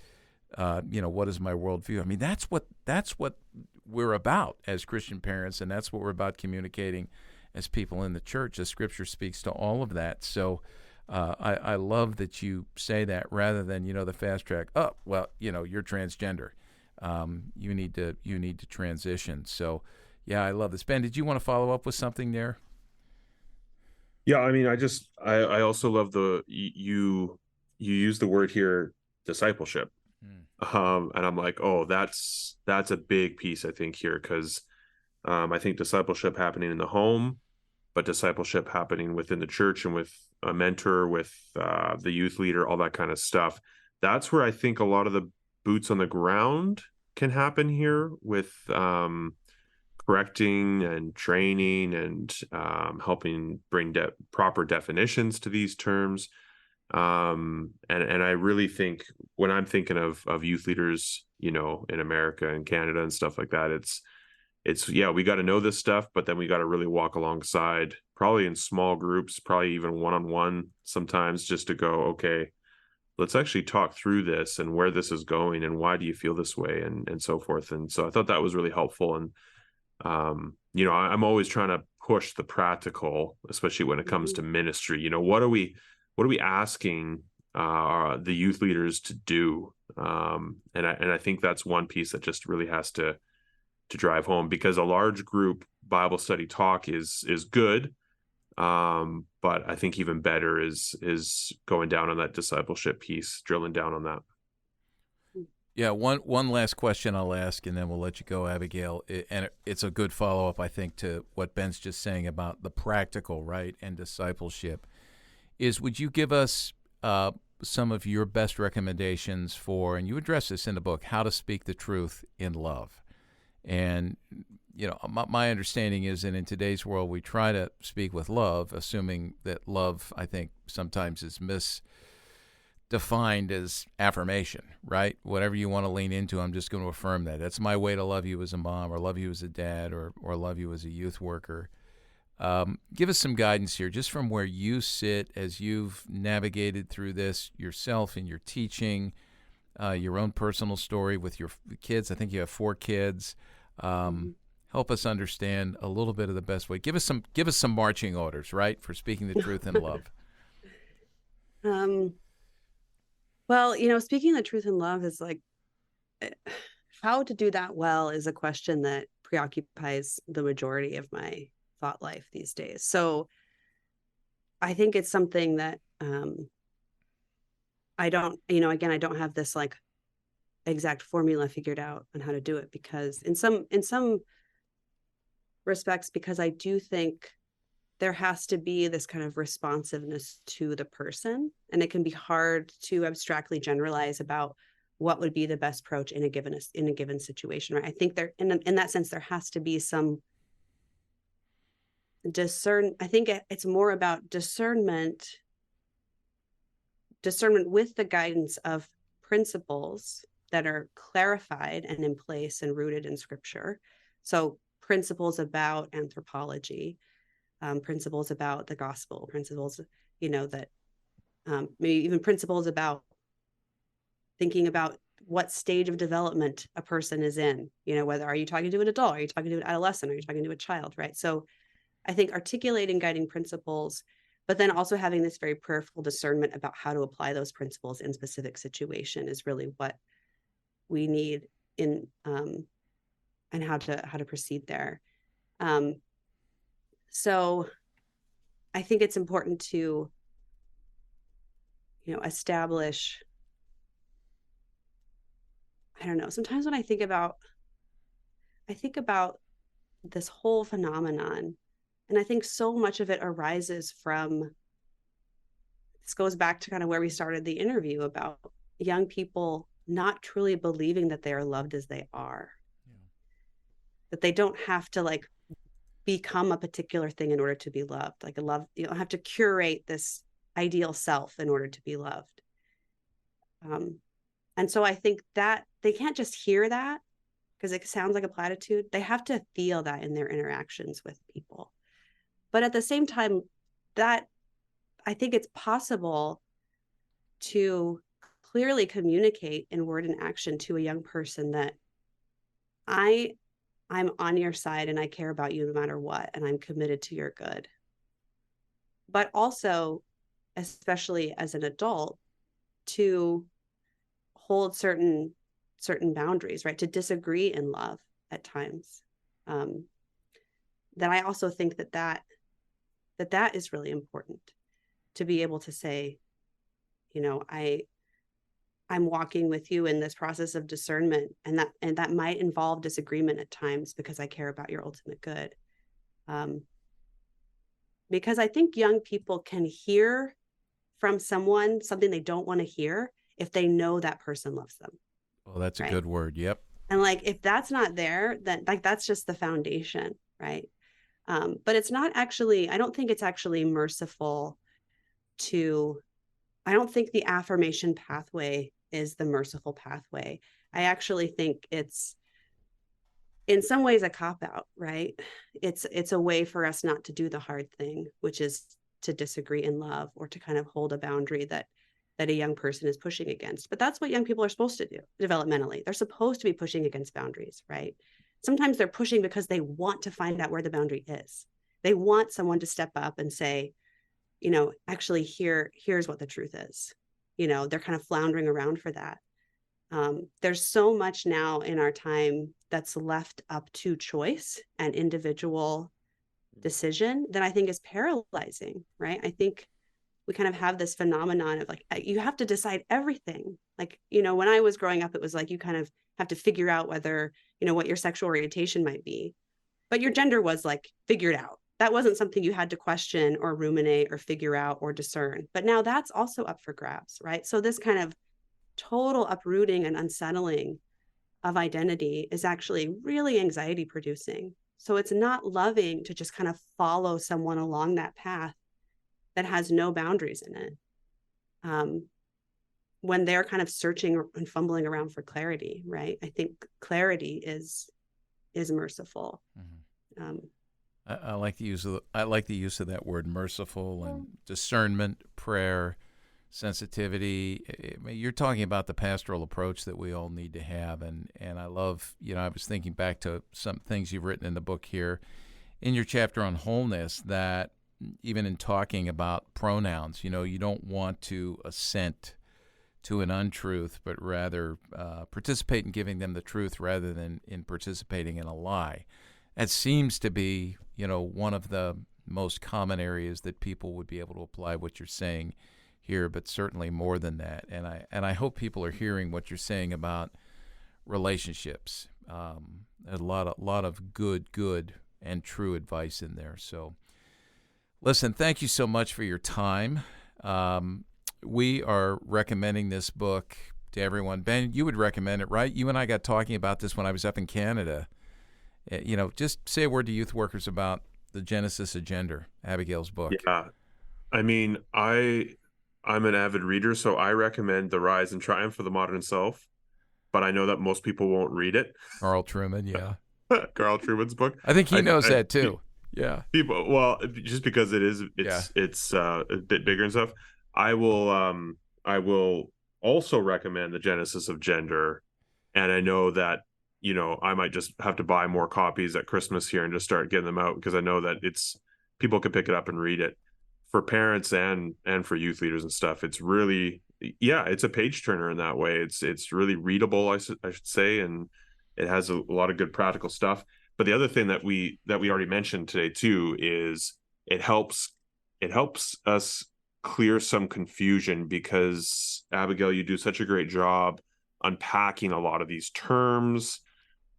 What is my worldview? I mean, that's what we're about as Christian parents, and that's what we're about communicating as people in the church. The Scripture speaks to all of that. So I love that you say that rather than, the fast track. Oh, well, you're transgender. you need to transition. So, yeah, I love this. Ben, did you want to follow up with something there? Yeah, I mean, I also love you use the word here, discipleship. And I'm like, oh, that's a big piece, I think, here, because I think discipleship happening in the home, but discipleship happening within the church and with a mentor, with the youth leader, all that kind of stuff. That's where I think a lot of the boots on the ground can happen here, with correcting and training and helping bring proper definitions to these terms. And I really think, when I'm thinking of youth leaders, in America and Canada and stuff like that, it's yeah, we got to know this stuff, but then we got to really walk alongside, probably in small groups, probably even one-on-one sometimes, just to go, okay, let's actually talk through this and where this is going and why do you feel this way, and so forth. And so I thought that was really helpful. And I'm always trying to push the practical, especially when it comes to ministry. What are we asking the youth leaders to do? And I think that's one piece that just really has to drive home, because a large group Bible study talk is good. But I think even better is going down on that discipleship piece, drilling down on that. Yeah, one last question I'll ask, and then we'll let you go, Abigail. It's a good follow-up, I think, to what Ben's just saying about the practical, right, and discipleship. Would you give us some of your best recommendations for, and you address this in the book, how to speak the truth in love? And, my understanding is that in today's world, we try to speak with love, assuming that love, I think, sometimes is misdefined as affirmation, right? Whatever you want to lean into, I'm just going to affirm that. That's my way to love you as a mom, or love you as a dad, or love you as a youth worker. Give us some guidance here, just from where you sit as you've navigated through this yourself in your teaching, your own personal story with your kids. I think you have 4 kids. Help us understand a little bit of the best way. Give us some marching orders, right, for speaking the truth in love. Well, speaking the truth in love is like, how to do that well is a question that preoccupies the majority of my thought life these days. So I think it's something that I don't have this like exact formula figured out on how to do it, because in some respects, because I do think there has to be this kind of responsiveness to the person, and it can be hard to abstractly generalize about what would be the best approach in a given situation, right? I think there, in that sense, there has to be some I think it's more about discernment with the guidance of principles that are clarified and in place and rooted in Scripture. So principles about anthropology, principles about the gospel, principles, that maybe even principles about thinking about what stage of development a person is in, whether, are you talking to an adult, are you talking to an adolescent, are you talking to a child, right? So I think articulating guiding principles, but then also having this very prayerful discernment about how to apply those principles in specific situation is really what we need in and how to proceed there. So I think it's important to, establish, I don't know, sometimes when I think about this whole phenomenon, and I think so much of it arises from, this goes back to kind of where we started the interview, about young people not truly believing that they are loved as they are. Yeah. That they don't have to like become a particular thing in order to be loved. Like you don't have to curate this ideal self in order to be loved. And so I think that they can't just hear that because it sounds like a platitude. They have to feel that in their interactions with people. But at the same time, that I think it's possible to clearly communicate in word and action to a young person that I'm on your side and I care about you no matter what, and I'm committed to your good. But also, especially as an adult, to hold certain certain boundaries, right? To disagree in love at times. That I also think that is really important, to be able to say, I'm walking with you in this process of discernment, and that might involve disagreement at times because I care about your ultimate good. Because I think young people can hear from someone something they don't want to hear if they know that person loves them. Well, that's a good word. Yep. And like, if that's not there, then like, that's just the foundation, right? But it's not actually, I don't think it's actually merciful I don't think the affirmation pathway is the merciful pathway. I actually think it's in some ways a cop-out, right? It's a way for us not to do the hard thing, which is to disagree in love, or to kind of hold a boundary that a young person is pushing against. But that's what young people are supposed to do developmentally. They're supposed to be pushing against boundaries, right? Sometimes they're pushing because they want to find out where the boundary is. They want someone to step up and say, actually, here's what the truth is. They're kind of floundering around for that. There's so much now in our time that's left up to choice and individual decision that I think is paralyzing, right? I think we kind of have this phenomenon of like, you have to decide everything. Like, when I was growing up, it was like, you kind of have to figure out whether, what your sexual orientation might be, but your gender was like figured out. That wasn't something you had to question or ruminate or figure out or discern. But now that's also up for grabs, right? So this kind of total uprooting and unsettling of identity is actually really anxiety producing. So it's not loving to just kind of follow someone along that path that has no boundaries in it. When they're kind of searching and fumbling around for clarity, right? I think clarity is merciful. Mm-hmm. I like the use of that word, merciful, and discernment, prayer, sensitivity. I mean, you're talking about the pastoral approach that we all need to have, and I love. I was thinking back to some things you've written in the book here, in your chapter on wholeness, that even in talking about pronouns, you don't want to assent to an untruth, but rather participate in giving them the truth rather than in participating in a lie. That seems to be, one of the most common areas that people would be able to apply what you're saying here, but certainly more than that. And I hope people are hearing what you're saying about relationships. A lot of good and true advice in there. So, listen, thank you so much for your time. We are recommending this book to everyone. Ben, you would recommend it, right? You and I got talking about this when I was up in Canada. Just say a word to youth workers about The Genesis of Gender, Abigail's book. Yeah. I mean, I'm an avid reader, so I recommend The Rise and Triumph of the Modern Self, but I know that most people won't read it. Carl Trueman, yeah. Carl Trueman's book. I think he knows that too. Yeah. People, well, just because it's a bit bigger and stuff. I will also recommend The Genesis of Gender, and I know that I might just have to buy more copies at Christmas here and just start getting them out, because I know that people can pick it up and read it. For parents and for youth leaders and stuff, it's really, it's a page turner in that way. It's really readable, I should say, and it has a lot of good practical stuff. But the other thing that we already mentioned today too is it helps us clear some confusion, because Abigail, you do such a great job unpacking a lot of these terms,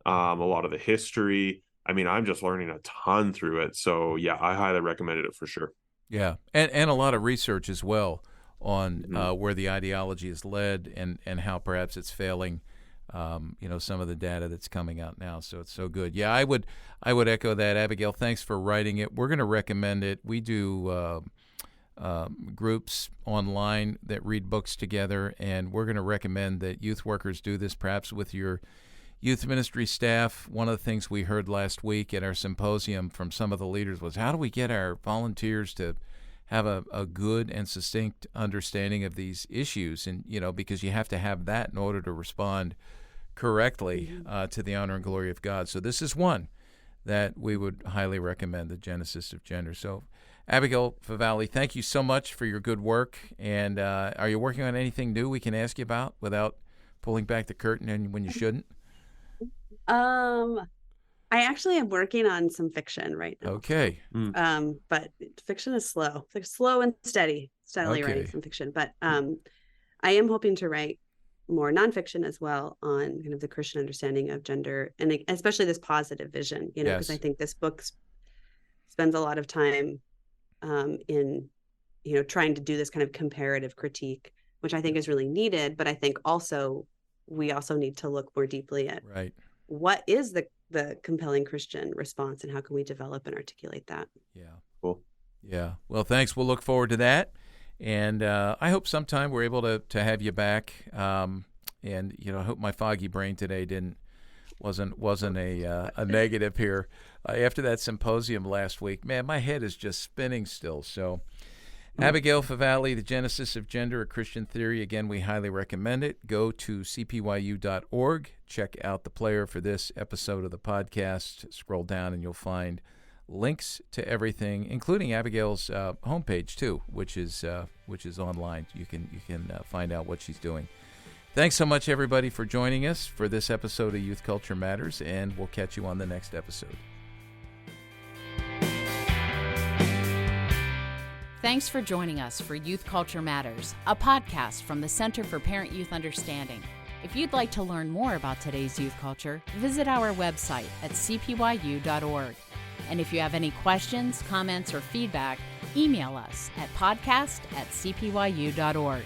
a lot of the history. I mean, I'm just learning a ton through it. So yeah, I highly recommended it for sure. Yeah, and a lot of research as well on where the ideology is led and how perhaps it's failing. Some of the data that's coming out now. So it's so good. Yeah, I would echo that. Abigail, thanks for writing it. We're going to recommend it. We do groups online that read books together, and we're going to recommend that youth workers do this perhaps with your youth ministry staff. One of the things we heard last week at our symposium from some of the leaders was, how do we get our volunteers to have a good and succinct understanding of these issues? And, because you have to have that in order to respond correctly to the honor and glory of God. So this is one that we would highly recommend, The Genesis of Gender. So Abigail Favale, thank you so much for your good work. And are you working on anything new we can ask you about without pulling back the curtain and when you shouldn't? I actually am working on some fiction right now. Okay. But fiction is slow. It's slow and steadily writing some fiction. But I am hoping to write more nonfiction as well on kind of the Christian understanding of gender, and especially this positive vision, because I think this book spends a lot of time in, trying to do this kind of comparative critique, which I think is really needed. But I think we also need to look more deeply at what is the compelling Christian response and how can we develop and articulate that. Yeah. Cool. Yeah. Well, thanks. We'll look forward to that. And I hope sometime we're able to have you back. And I hope my foggy brain today wasn't a negative here. After that symposium last week, man, my head is just spinning still. So, Abigail Favale, The Genesis of Gender, A Christian Theory. Again, we highly recommend it. Go to cpyu.org. Check out the player for this episode of the podcast. Scroll down and you'll find links to everything, including Abigail's homepage too, which is online. You can find out what she's doing. Thanks so much, everybody, for joining us for this episode of Youth Culture Matters, and we'll catch you on the next episode. Thanks for joining us for Youth Culture Matters, a podcast from the Center for Parent-Youth Understanding. If you'd like to learn more about today's youth culture, visit our website at cpyu.org. And if you have any questions, comments, or feedback, email us at podcast@cpyu.org.